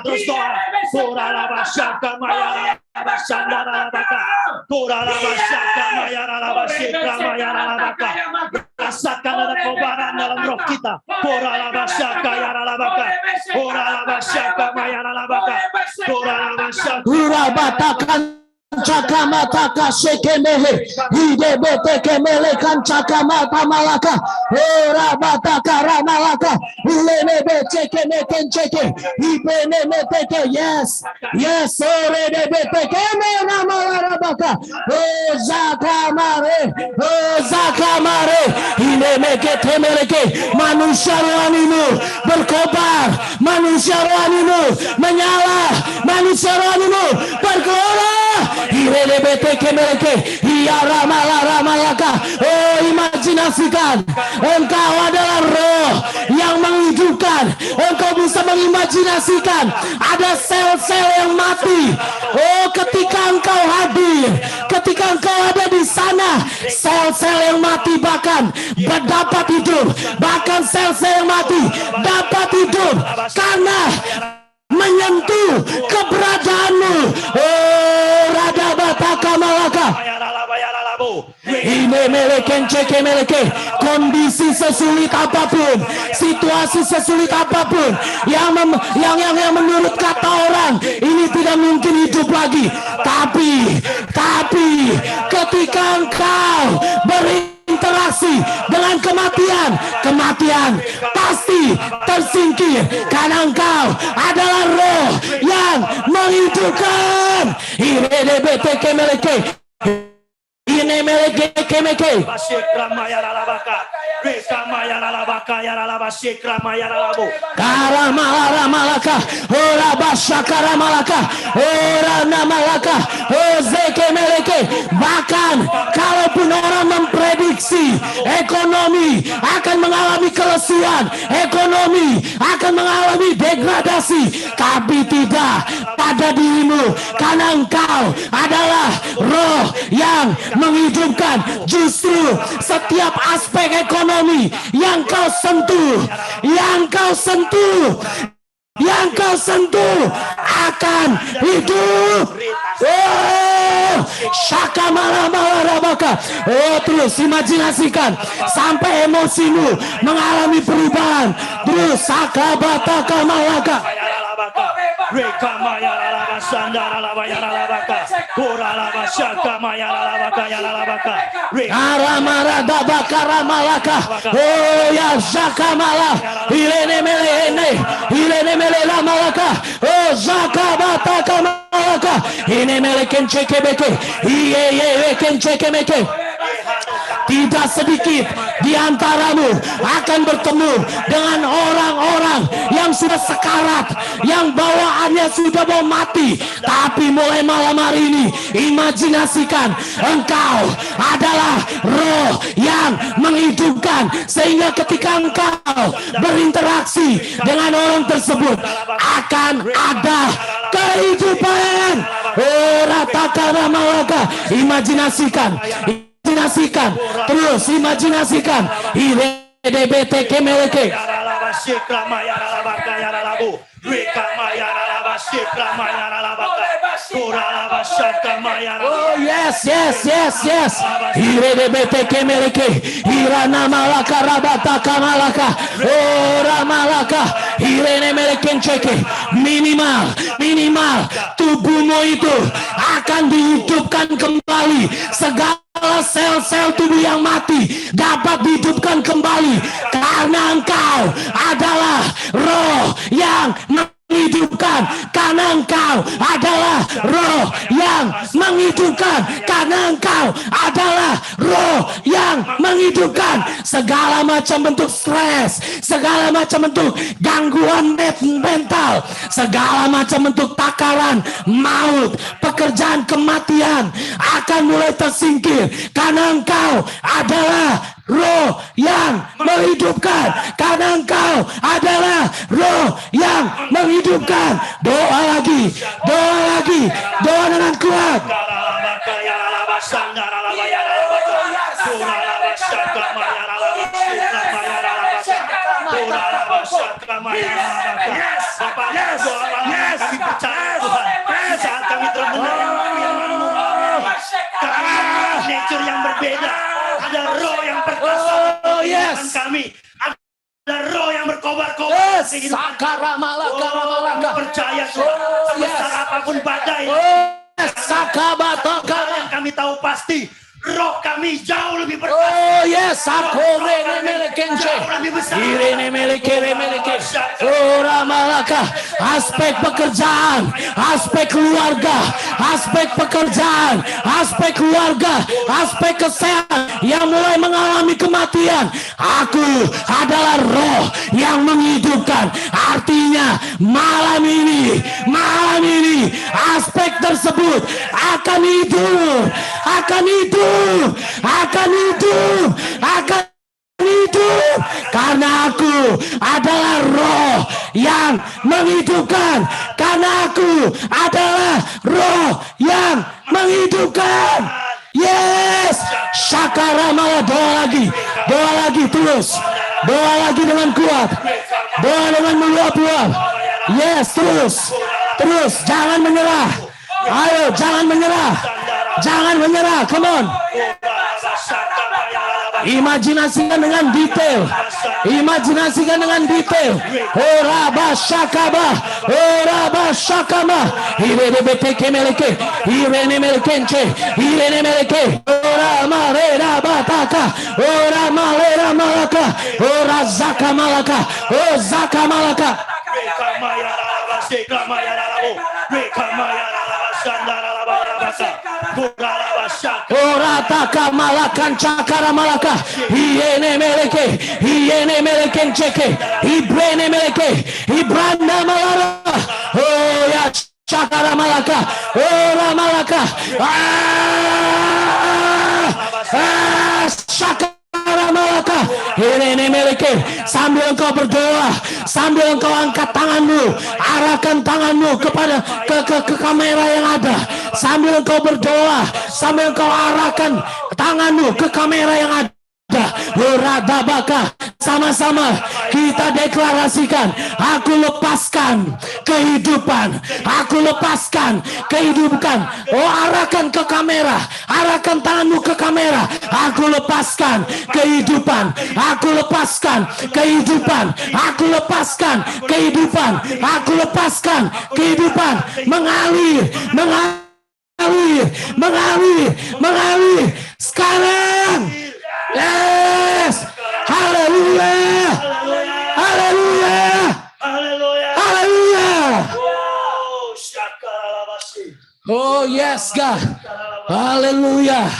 Terus doa. Rasakan ada kobaran dalam roh kita. Cakamataka sekemehe hidebete kemele kancakamata malaka ora bataka ramalaka ulenebete kemekencheke ibenemeteke yes ore debete kemena malarabaka zakamare inemeke manusia rohanimu berkobar, manusia rohanimu menyala, manusia rohanimu bergelora. Oh, imajinasikan engkau adalah roh yang menghidupkan. Engkau bisa mengimajinasikan ada sel-sel yang mati. Oh, ketika engkau hadir, ketika engkau ada di sana, sel-sel yang mati bahkan dapat hidup. Bahkan sel-sel yang mati dapat hidup karena menyentuh keberadaanmu. Oh, radabataka malaka. Kondisi sesulit apapun, situasi sesulit apapun yang menurut kata orang ini tidak mungkin hidup lagi, tapi ketika engkau berinteraksi dengan kematian pasti tersingkir karena engkau adalah roh yang menghidupkan. Irene meleke kemeke. Karamala malaka, ora basakara malaka, ora namalaka, ozeke meleke. Bahkan kalaupun orang memprediksi ekonomi akan mengalami kelesuan, ekonomi akan mengalami degradasi, tapi tidak pada dirimu, karena engkau adalah roh yang menghidupkan. Justru setiap aspek ekonomi yang kau sentuh, yang kau sentuh akan hidup. Oh, syakamala malarabaka. Oh, terus imajinasikan sampai emosimu mengalami perubahan. Terus sakabataka malaka. Oh ya zakamala ilene mele la malaka. Oh zakabata malaka ine mele kenceke beke iye kenceke meke. Tidak sedikit di antaramu akan bertemu dengan orang-orang yang sudah sekarat, yang bawaannya sudah mau mati. Tapi mulai malam hari ini, imajinasikan engkau adalah roh yang menghidupkan. Sehingga ketika engkau berinteraksi dengan orang tersebut, akan ada kehidupan. Ratakara malaka. Imajinasikan, terus imajinasikan. IDBT kemeleke. Oh yes. IDBT kemeleke. Irana malaka rabata kamalaka. Ora malaka. Irene meleken ceke. Minimal tubuhmu itu akan dihidupkan kembali. Segala sel-sel tubuh yang mati dapat dihidupkan kembali, karena engkau adalah roh yang menghidupkan, karena engkau adalah roh yang menghidupkan, karena engkau adalah roh yang menghidupkan. Segala macam bentuk stres, segala macam bentuk gangguan mental, segala macam bentuk takaran maut, pekerjaan kematian akan mulai tersingkir, karena engkau adalah roh yang menghidupkan, karena engkau adalah roh yang menghidupkan. Doa lagi, doa dengan kuat. Nature yang berbeda, ada roh yang perkasa kami, ada roh yang berkobar-kobar. Sakara malaka. Percaya Tuhan, sebesar apapun badai, Sakabataka. kami tahu pasti roh kami jauh lebih perkasa. Oh yes, akore melekenche. Irene meleke. Ora malaka. Aspek pekerjaan, aspek keluarga, aspek pekerjaan, aspek keluarga, aspek kesehatan yang mulai mengalami kematian. Aku adalah roh yang menghidupkan. Artinya malam ini aspek tersebut akan hidup. Karena aku adalah roh yang menghidupkan. Karena aku adalah roh yang menghidupkan. Yes. Syakara malah. Doa lagi terus. Doa lagi dengan kuat. Doa dengan meluap-luap. Yes, terus jangan menyerah. Ayo, jangan menyerah. Come on. Imajinasikan dengan detail. Ora basakama. Irene meleke. Ora malera bataka. Ora malera malaka. Ora zakamalaka. Oh zakamalaka. Orataka malakan cakara malaka. Hiene meleke ceke. Ibrene meleke. Ibranda malara. Oh ya cakara malaka. Ora malaka. Cakara malaka. Hiene meleke. Sambil engkau berdoa, sambil engkau angkat tanganmu, arahkan tanganmu kepada ke kamera yang ada. Sambil engkau berdoa, sambil engkau arahkan tanganmu ke kamera yang ada. Beradabaka, sama-sama kita deklarasikan, aku lepaskan kehidupan, aku lepaskan kehidupan. Oh, arahkan ke kamera, arahkan tanganmu ke kamera. Aku lepaskan kehidupan, aku lepaskan kehidupan, aku lepaskan kehidupan, aku lepaskan kehidupan, mengalir sekarang. Yes, haleluya, haleluya, haleluya. Oh yes God, haleluya.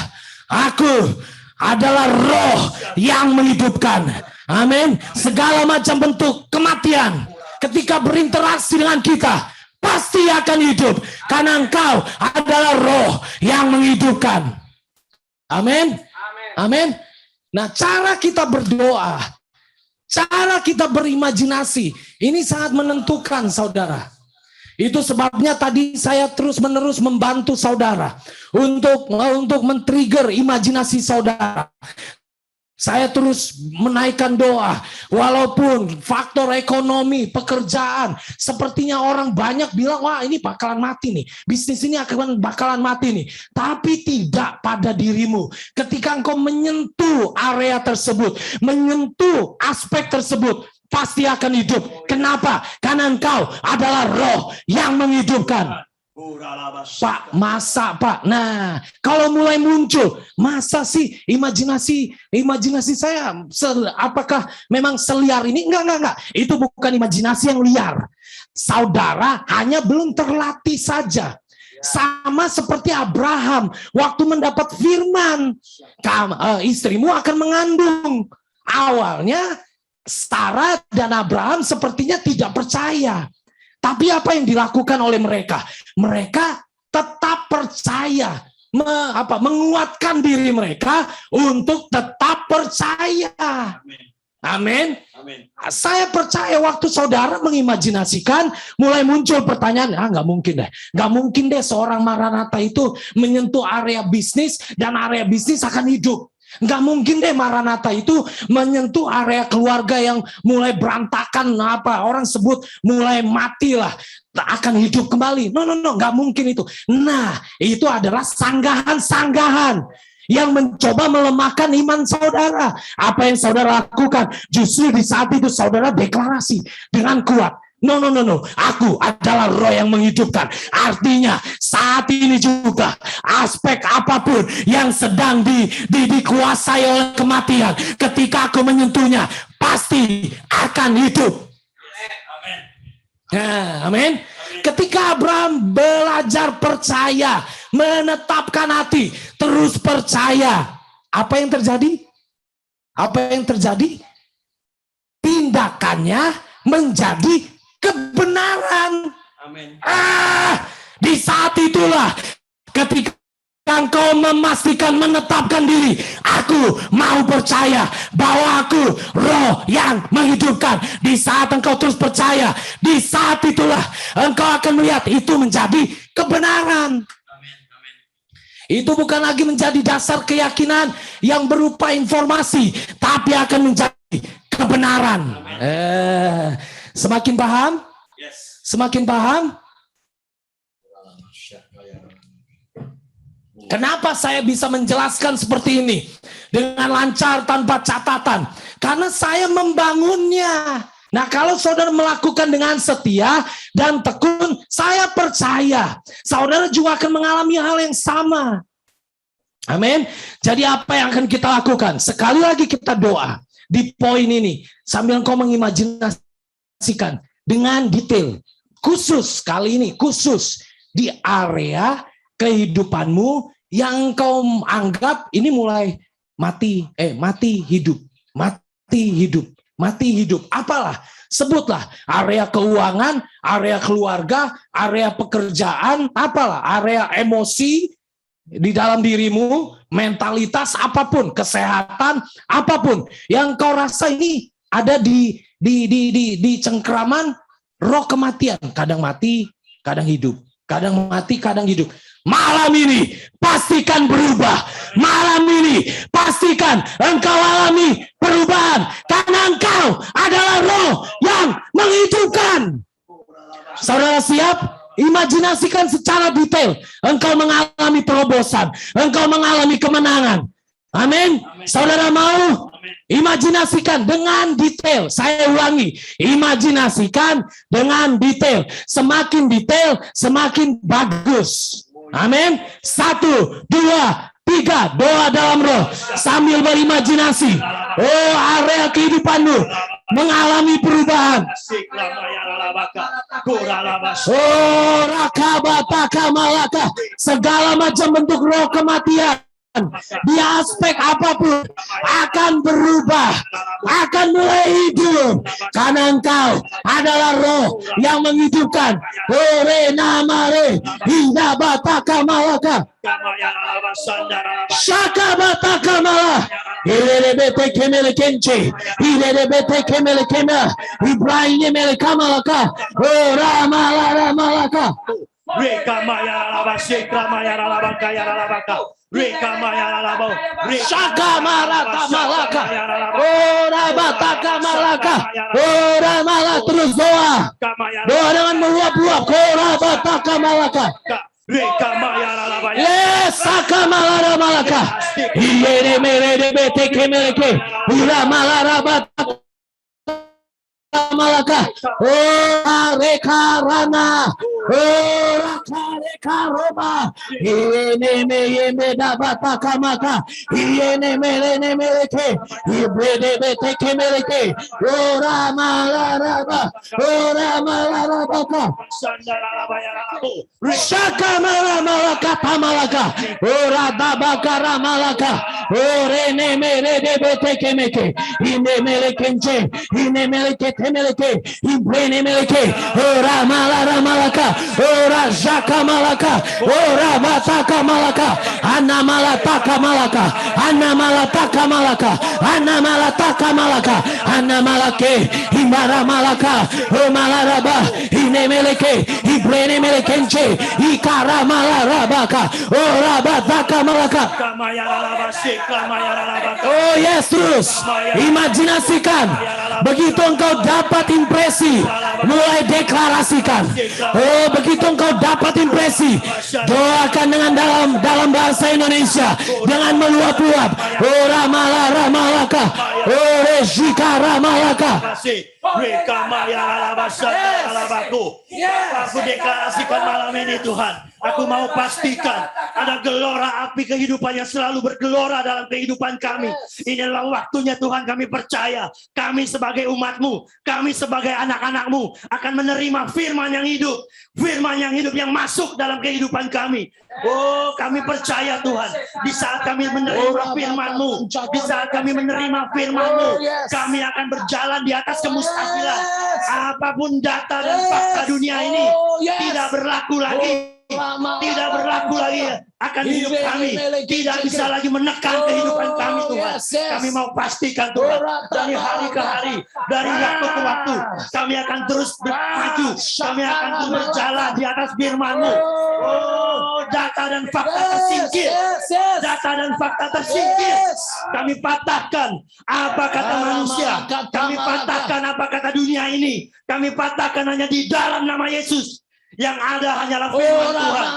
Aku adalah roh yang menghidupkan. Amin. Segala macam bentuk kematian ketika berinteraksi dengan kita pasti akan hidup, karena engkau adalah roh yang menghidupkan. Amin. Amin. Nah, cara kita berdoa, cara kita berimajinasi, ini sangat menentukan, saudara. Itu sebabnya tadi saya terus-menerus membantu saudara untuk men-trigger imajinasi saudara. Saya terus menaikkan doa, walaupun faktor ekonomi, pekerjaan, sepertinya orang banyak bilang, wah ini bakalan mati nih, bisnis ini akan bakalan mati nih. Tapi tidak pada dirimu. Ketika engkau menyentuh area tersebut, menyentuh aspek tersebut, pasti akan hidup. Kenapa? Karena engkau adalah roh yang menghidupkan. Pak, masa Pak? Nah, kalau mulai muncul, masa sih imajinasi saya, apakah memang seliar ini? Enggak. Itu bukan imajinasi yang liar. Saudara hanya belum terlatih saja. Sama seperti Abraham, waktu mendapat firman, istrimu akan mengandung. Awalnya, Sarah dan Abraham sepertinya tidak percaya. Tapi apa yang dilakukan oleh mereka? Mereka tetap percaya, menguatkan diri mereka untuk tetap percaya. Amin. Saya percaya waktu saudara mengimajinasikan, mulai muncul pertanyaan, nggak mungkin deh seorang Maranatha itu menyentuh area bisnis dan area bisnis akan hidup. Nggak mungkin deh Maranatha itu menyentuh area keluarga yang mulai berantakan, orang sebut mulai mati lah, akan hidup kembali. No, nggak mungkin itu. Nah, itu adalah sanggahan-sanggahan yang mencoba melemahkan iman saudara. Apa yang saudara lakukan? Justru di saat itu saudara deklarasi dengan kuat. No. Aku adalah roh yang menghidupkan. Artinya saat ini juga aspek apapun yang sedang dikuasai oleh kematian, ketika aku menyentuhnya pasti akan hidup. Amin. Ketika Abraham belajar percaya, menetapkan hati, terus percaya, apa yang terjadi? Tindakannya menjadi kebenaran. Amin. Di saat itulah ketika engkau memastikan, menetapkan diri, aku mau percaya bahwa aku roh yang menghidupkan. Di saat engkau terus percaya, di saat itulah engkau akan melihat itu menjadi kebenaran. Itu bukan lagi menjadi dasar keyakinan yang berupa informasi, tapi akan menjadi kebenaran. Semakin paham? Yes. Semakin paham? Kenapa saya bisa menjelaskan seperti ini dengan lancar tanpa catatan? Karena saya membangunnya. Nah, kalau saudara melakukan dengan setia dan tekun, saya percaya saudara juga akan mengalami hal yang sama. Amin. Jadi apa yang akan kita lakukan? Sekali lagi kita doa di poin ini sambil engkau mengimajinasikan dengan detail. Khusus kali ini, khusus di area kehidupanmu yang engkau anggap ini mulai mati hidup. Apalah, sebutlah area keuangan, area keluarga, area pekerjaan, apalah, area emosi di dalam dirimu, mentalitas apapun, kesehatan apapun yang kau rasa ini ada di cengkraman roh kematian, kadang mati, kadang hidup, kadang mati, kadang hidup. Malam ini pastikan berubah. Malam ini pastikan engkau alami perubahan, karena engkau adalah roh yang menghidupkan. Saudara siap? Imajinasikan secara detail engkau mengalami terobosan, engkau mengalami kemenangan. Amin. Saudara mau? Imajinasikan dengan detail. Saya ulangi, imajinasikan dengan detail. Semakin detail, semakin bagus. Amin. 1, 2, 3, doa dalam roh sambil berimajinasi. Oh, area kehidupanmu mengalami perubahan. Oh, rakabataka malaka, segala macam bentuk roh kematian di aspek apapun akan berubah, akan mulai hidup, karena engkau adalah roh yang menghidupkan. Ore namare hingga bataka malaka shaka bataka malah ilebete kemele kenche ilebete kemele kema Ibrahim mele kamalaka ora malaka malaka Reka maya laba sekra maya laba kaya laba kau. Reka maya laba. Shaka malaka malaka. Ora bataka malaka. Ora malaka, terus doa. Doa dengan meluap-luap. Ora bataka malaka. Reka maya laba. Yes, saka malaka malaka. Iyere mere bete kemeleke. Ira malaka bataka malaka. Ora reka rana. Ora reka roba. Iyene me dabata kamaka. Iyene melene meleke. Ibrede bete kemeleke. Ora malaraba. Ora malaraba. Shaka malaka pamalaka. Ora dabakara malaka. Ore ne mere bete kemeke. Ine melekenche. Ine meleke temeleke. Ibrene meleke. Ora malara malaka. Ora zaka malaka, ora bataka malaka, ana malataka malaka, ana malataka malaka, ana malataka malaka, ana malake, himara malaka, o malaraba, inemeleke, ibrene melekenche, ikara malarabaka, ora bataka malaka. Oh yes, terus imajinasikan, begitu engkau dapat impresi, mulai deklarasikan. Oh, begitu engkau dapat impresi, doakan dengan dalam bahasa Indonesia dengan meluap-luap. Ora malara malaka, ore jikara malaka. Reka maya alabaku. Aku deklarasikan malam ini Tuhan, aku mau pastikan ada gelora api kehidupan yang selalu bergelora dalam kehidupan kami. Inilah waktunya Tuhan, kami percaya kami sebagai umat-Mu, kami sebagai anak-anak-Mu akan menerima firman yang hidup, yang masuk dalam kehidupan kami. Oh, kami percaya Tuhan, di saat kami menerima firman-Mu, di saat kami menerima firman-Mu, kami akan berjalan di atas kemustahilan. Apapun data dan fakta dunia ini tidak berlaku lagi. Tidak berlaku lagi akan hidup kami. Tidak bisa lagi menekan kehidupan kami Tuhan. Kami mau pastikan Tuhan, dari hari ke hari, dari waktu ke waktu, kami akan terus maju. Kami akan terus berjalan di atas firman-Mu. Oh, data dan fakta tersingkir. Data dan fakta tersingkir. Kami patahkan apa kata manusia. Kami patahkan apa kata dunia ini. Kami patahkan hanya di dalam nama Yesus. Yang ada hanyalah firman Tuhan.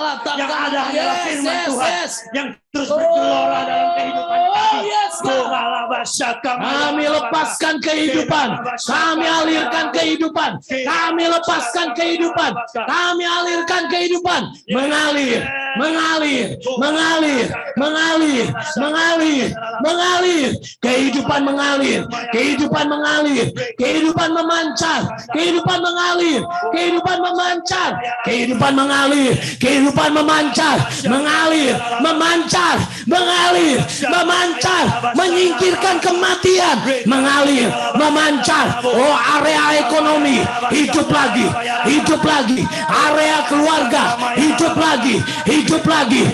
Yang ada hanyalah firman Tuhan. Yang terus bergelora dalam kehidupan kami. Kami lepaskan kehidupan. Kami alirkan kehidupan. Kami lepaskan kehidupan. Kami alirkan kehidupan. Mengalir, mengalir, mengalir, mengalir, mengalir, mengalir. Kehidupan mengalir, kehidupan mengalir, kehidupan memancar, kehidupan mengalir, kehidupan memancar, kehidupan mengalir, kehidupan memancar, mengalir, memancar, mengalir, memancar, menyingkirkan kematian, mengalir, memancar. Oh, area ekonomi hidup lagi, hidup lagi. Area keluarga hidup lagi, hidup lagi.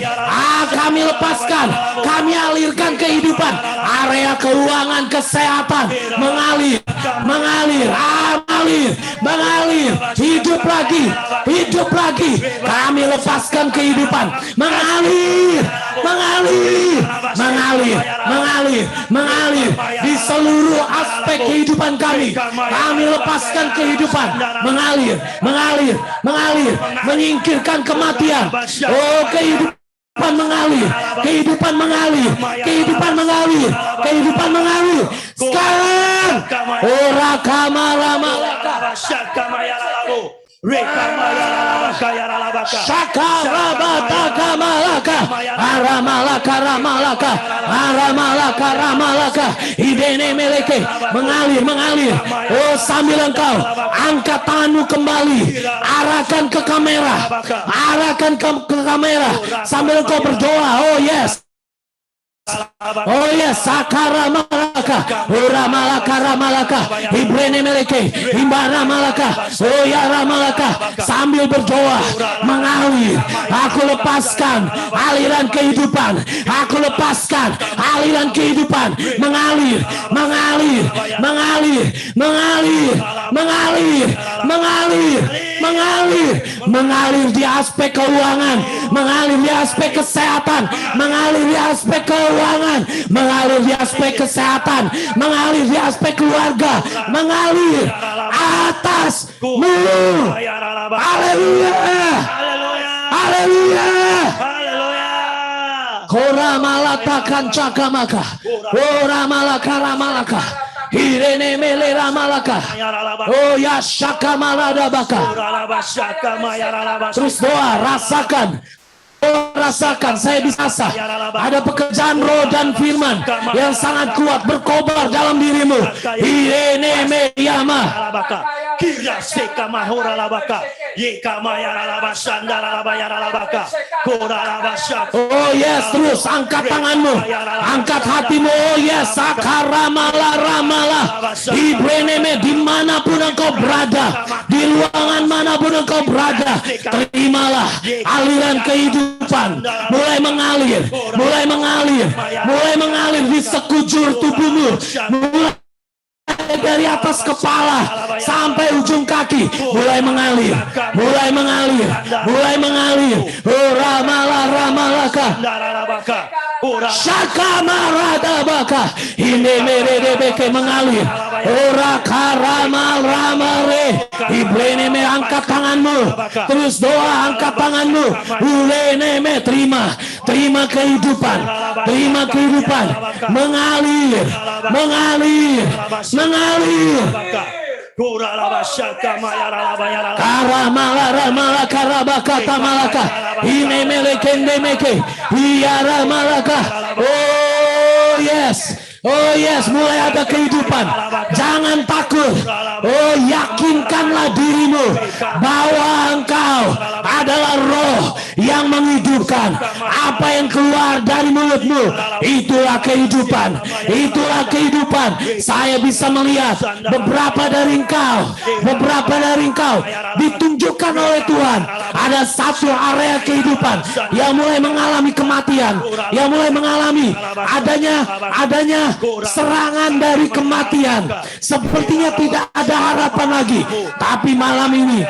Kami lepaskan, kami alirkan kehidupan. Area keuangan, kesehatan mengalir, mengalir, mengalir, mengalir. Hidup lagi, hidup lagi. Kami lepaskan kehidupan, mengalir, mengalir, mengalir, mengalir, mengalir di seluruh aspek kehidupan kami. Kami lepaskan kehidupan, mengalir, mengalir, mengalir, menyingkirkan kematian. Oh, kehidupan mengalir, kehidupan mengalir, kehidupan mengalir, kehidupan mengalir. Sekarang, ora kamala malaka. Shakarabata malaka, aramalaka, ramalaka, aramalaka, ramalaka. Idene meleke, mengalir, mengalir. Oh, sambil engkau angkat tanganmu kembali, arahkan ke kamera, arahkan ke kamera sambil engkau berdoa. Oh yes. Oh yes, sakara malaka, ora malaka, ramalaka, ibrene meleke, imbara malaka, oh ya ramalaka, sambil berdoa, mengalir. Aku lepaskan aliran kehidupan, aku lepaskan aliran kehidupan, mengalir, mengalir, mengalir, mengalir, mengalir, mengalir, mengalir, mengalir di aspek keuangan, mengalir di aspek kesehatan, mengalir di aspek keuangan, mengalir di aspek kesehatan, mengalir di aspek keluarga, mengalir atasmu. Haleluya, haleluya. Kora malata kancaka maka, ora malaka ramalaka. Irene melera malaka. Oh ya shaka malada baka. Terus doa, rasakan. Rasakan, saya bisa sah. Ada pekerjaan roh dan firman yang sangat kuat berkobar dalam dirimu. Irene meyama. Kira seka mahora labaka. Yeka mayara labasanda labayara labaka. Kora labasha. Oh yes, terus angkat tanganmu, angkat hatimu. Oh yes, sakara mala ramala. Ibreneme, dimanapun engkau berada, di ruangan manapun engkau berada, terimalah aliran kehidupan mulai mengalir, mulai mengalir, mulai mengalir di sekujur tubuhmu, mulai dari atas kepala sampai ujung kaki, mulai mengalir, mulai mengalir, mulai mengalir. Ora mala ramalaka, shaka marada baka, ini meredebeke mengalir. Ora karamal ramare, ibleneme, angkat tanganmu, terus doa, angkat tanganmu. Uleneme, terima, terima kehidupan, terima kehidupan, mengalir, mengalir, mengalir. Karamala malaka rabaka tamalaka, ini melekende meke, iyara malaka. Oh yes. Oh yes, mulai ada kehidupan. Jangan takut. Oh, yakinkanlah dirimu bahwa engkau adalah roh yang menghidupkan. Apa yang keluar dari mulutmu, itulah kehidupan. Itulah kehidupan. Saya bisa melihat beberapa dari engkau ditunjukkan oleh Tuhan. Ada satu area kehidupan yang mulai mengalami kematian, yang mulai mengalami adanya serangan dari kematian. Sepertinya tidak ada harapan lagi. Tapi malam ini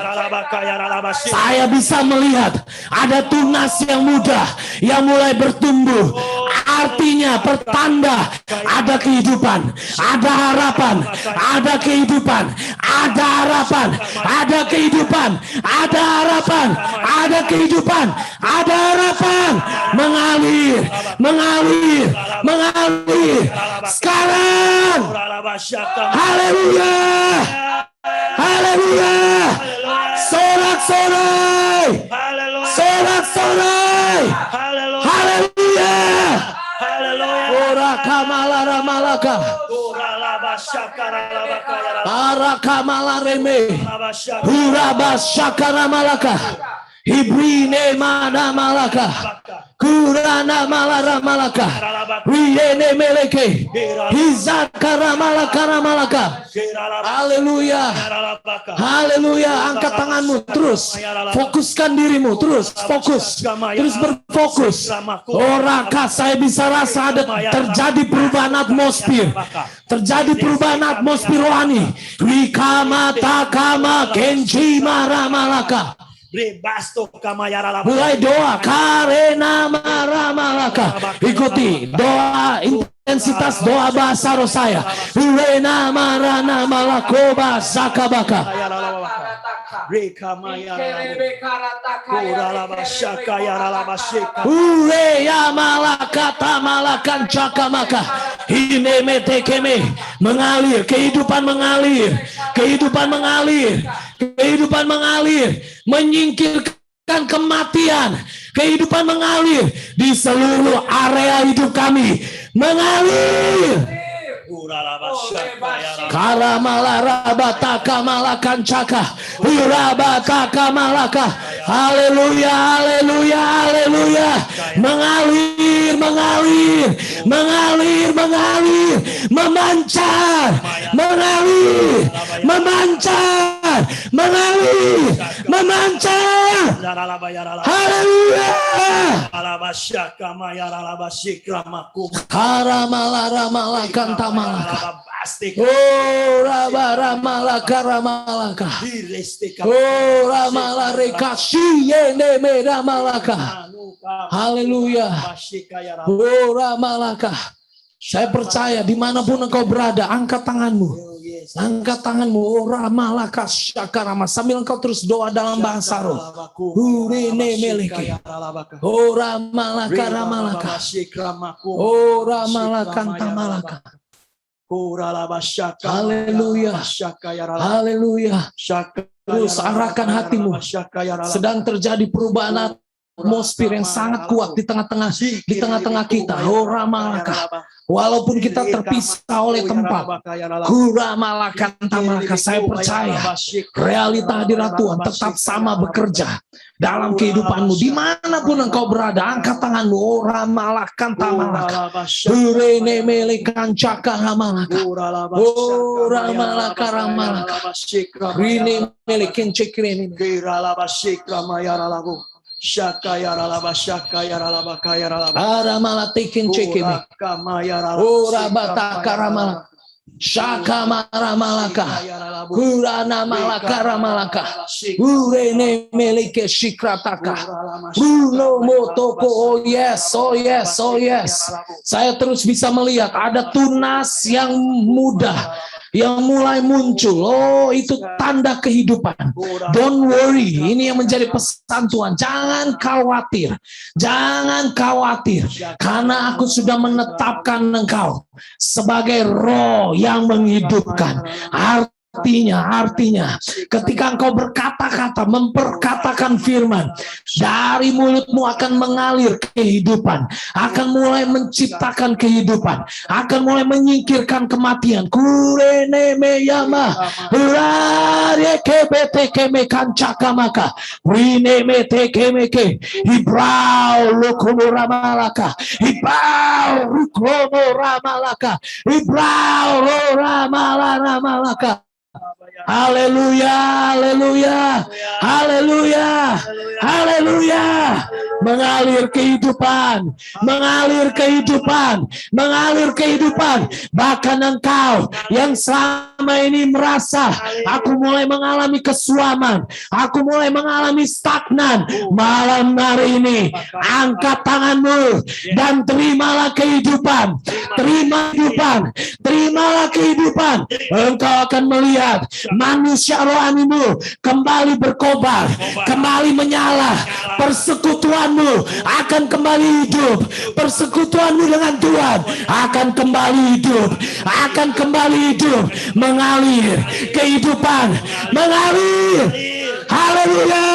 saya bisa melihat ada tunas yang muda yang mulai bertumbuh. Artinya pertanda ada kehidupan, ada harapan, ada kehidupan, ada harapan, ada kehidupan, ada harapan, ada kehidupan, ada harapan. Mengalir, mengalir, mengalir sekarang. Haleluya, haleluya, sorak-sorai, sorak-sorai, haleluya. Ora kamala ramalaka, para kamala reme, huraba syakara malaka, hibrine mana malaka, kurana malara malaka, riene meleke, hizakara malaka malaka. Haleluya, haleluya. Angkat tanganmu terus, fokuskan dirimu terus, fokus, terus berfokus. Raka, saya bisa rasa ada terjadi perubahan atmosfer, terjadi perubahan atmosfer rohani. Rikama takama kenji maramalaka. Mulai doa karena maramalaka. Ikuti doa, intensitas doa bahasa roh saya. Karena marana malakoba sakabaka. Ureya malakata malakan cakamaka. Hinemetekeme, mengalir, kehidupan mengalir, kehidupan mengalir, kehidupan mengalir, menyingkirkan kematian, kehidupan mengalir di seluruh area hidup kami, mengalir. Karamalarabata kamalakan caka, urabata kamalaka. Haleluya, haleluya, haleluya. Mengalir, mengalir, mengalir, mengalir, memancar, mengalir, memancar, mengalir, memancar. Haleluya. Karamalaramalakan tamalaka. Oh, ramalaka ramalaka. Oh, ramalareka shiyene meramalaka. Haleluya. Oh, ramalaka. Saya percaya dimanapun engkau berada, angkat tanganmu. Angkat tanganmu. Oh, ramalaka syakarama. Sambil engkau terus doa dalam bahasa roh. Urene meleke. Oh, ramalaka ramalaka. Oh, ramalakan tamalaka. Haleluya, haleluya. Terus arahkan hatimu. Sedang terjadi perubahan atmosfer yang sangat kuat di tengah-tengah kita. Oh, ramalaka. Walaupun kita terpisah oleh tempat, kuramalakan tamalaka, saya percaya realita hadirat Tuhan tetap sama bekerja dalam kehidupanmu. Dimanapun engkau berada, angkat tanganmu. Oh, ramalakan tamalaka. Urene melekan caka ramalaka. Oh, ramalaka ramalaka. Rine melekin cekrene. Aramalatekin cekeme. Ora bataka ramalaka. Shaka maramalaka. Kurana malaka ramalaka. Urene meleke shikrataka. Bruno motoko. Oh yes, oh yes, oh yes. Saya terus bisa melihat ada tunas yang muda yang mulai muncul. Oh, itu tanda kehidupan. Don't worry. Ini yang menjadi pesan Tuhan. Jangan khawatir. Jangan khawatir. Karena aku sudah menetapkan engkau sebagai roh yang menghidupkan. Artinya, ketika engkau berkata-kata, memperkatakan firman, dari mulutmu akan mengalir kehidupan, akan mulai menciptakan kehidupan, akan mulai menyingkirkan kematian. Kurene meyama, rare kebete keme kancakamaka, rine mete kemeke, hibrau lukumu ramalaka, hibrau lukumu ramalaka, hibrau ramalaka. Haleluya, haleluya, haleluya, haleluya. Mengalir kehidupan, mengalir kehidupan, mengalir kehidupan. Bahkan engkau yang selama ini merasa aku mulai mengalami kesuaman, aku mulai mengalami stagnan, malam hari ini angkat tanganmu dan terimalah kehidupan, terima kehidupan, terimalah kehidupan. Engkau akan melihat dahsyat. Manusia rohanimu kembali berkobar, kembali menyala. Persekutuanmu akan kembali hidup. Persekutuanmu dengan Tuhan akan kembali hidup. Akan kembali hidup. Mengalir. Kehidupan mengalir. Haleluya.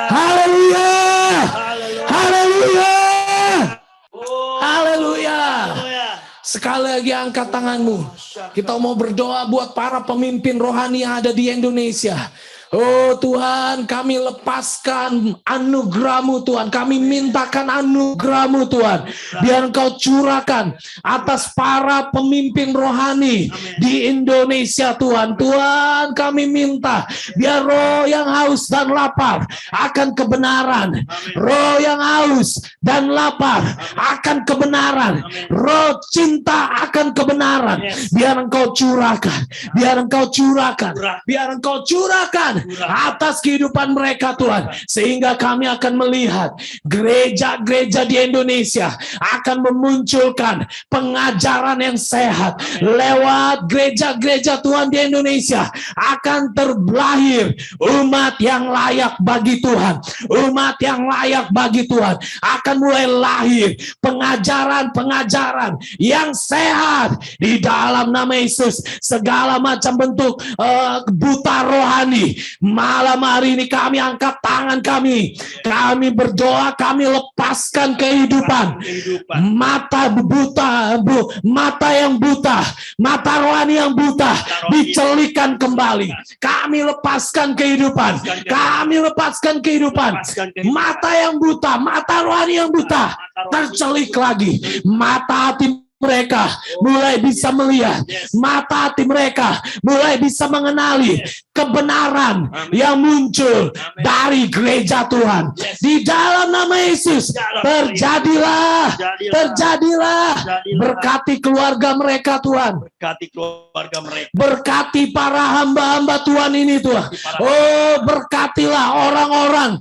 Haleluya. Haleluya. Haleluya. Sekali lagi angkat tanganmu. Kita mau berdoa buat para pemimpin rohani yang ada di Indonesia. Oh Tuhan, kami lepaskan anugerah-Mu Tuhan. Kami mintakan anugerah-Mu Tuhan. Biar Engkau curahkan atas para pemimpin rohani di Indonesia Tuhan. Tuhan, kami minta biar roh yang haus dan lapar akan kebenaran. Roh yang haus dan lapar akan kebenaran. Roh cinta akan kebenaran. Biar Engkau curahkan. Biar Engkau curahkan. Biar Engkau curahkan atas kehidupan mereka Tuhan, sehingga kami akan melihat gereja-gereja di Indonesia akan memunculkan pengajaran yang sehat. Lewat gereja-gereja Tuhan di Indonesia akan terlahir umat yang layak bagi Tuhan. Umat yang layak bagi Tuhan akan mulai lahir pengajaran-pengajaran yang sehat di dalam nama Yesus. Segala macam bentuk buta rohani, malam hari ini kami angkat tangan kami. Kami berdoa, kami lepaskan kehidupan. Mata buta, mata yang buta, mata rohani yang buta dicelikan kembali. Kami lepaskan kehidupan. Kami lepaskan kehidupan. Mata yang buta, mata rohani yang buta tercelik lagi. Mata hati mereka mulai bisa melihat. Mata hati mereka mulai bisa mengenali kebenaran yang muncul dari gereja Tuhan. Di dalam nama Yesus, terjadilah. Berkati keluarga mereka Tuhan. Berkati keluarga mereka. Berkati para hamba-hamba Tuhan ini Tuhan. Oh, berkatilah orang-orang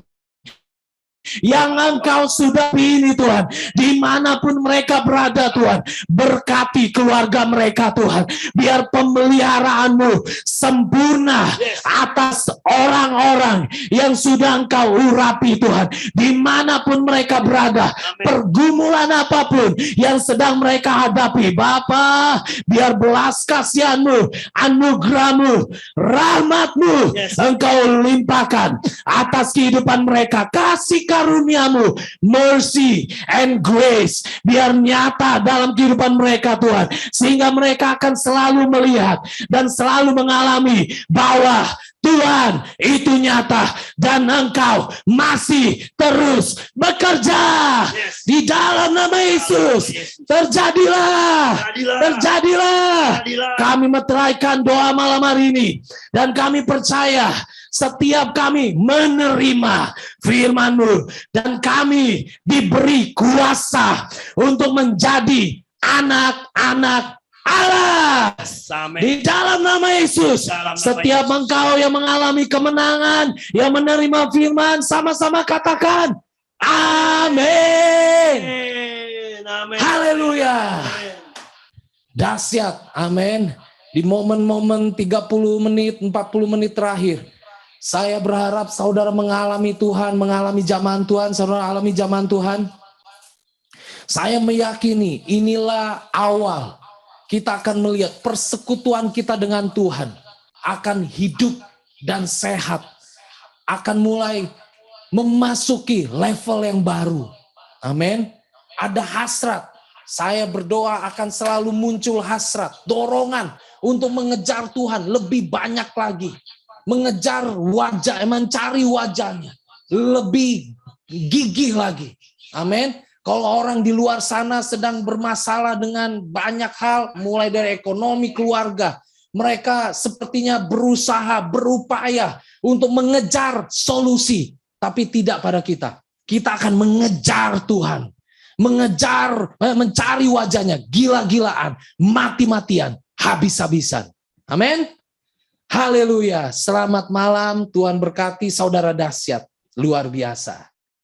yang Engkau sudah pilih Tuhan, dimanapun mereka berada Tuhan. Berkati keluarga mereka Tuhan, biar pemeliharaan-Mu sempurna atas orang-orang yang sudah Engkau urapi Tuhan, dimanapun mereka berada. Pergumulan apapun yang sedang mereka hadapi Bapa, biar belas kasihan-Mu, anugerah-Mu, rahmat-Mu Engkau limpahkan atas kehidupan mereka. Kasih karunia-Mu, mercy and grace, biar nyata dalam kehidupan mereka Tuhan, sehingga mereka akan selalu melihat dan selalu mengalami bahwa Tuhan itu nyata dan Engkau masih terus bekerja. Di dalam nama Yesus, terjadilah. Kami meteraikan doa malam hari ini, dan kami percaya setiap kami menerima firman-Mu, dan kami diberi kuasa untuk menjadi anak-anak Allah. Di dalam nama Yesus, setiap engkau yang mengalami kemenangan, yang menerima firman, sama-sama katakan amin. Haleluya. Dahsyat, amin. Di momen-momen 30 menit, 40 menit terakhir, saya berharap saudara mengalami Tuhan, mengalami zaman Tuhan, saudara alami zaman Tuhan. Saya meyakini inilah awal kita akan melihat persekutuan kita dengan Tuhan akan hidup dan sehat, akan mulai memasuki level yang baru. Amin. Ada hasrat. Saya berdoa akan selalu muncul hasrat, dorongan untuk mengejar Tuhan lebih banyak lagi. Mengejar wajah, mencari wajahnya lebih gigih lagi. Amin. Kalau orang di luar sana sedang bermasalah dengan banyak hal, mulai dari ekonomi keluarga, mereka sepertinya berusaha, berupaya untuk mengejar solusi, tapi tidak pada kita. Kita akan mengejar Tuhan, mengejar, mencari wajahnya, gila-gilaan, mati-matian, habis-habisan. Amin. Haleluya. Selamat malam, Tuhan berkati saudara dahsyat, luar biasa.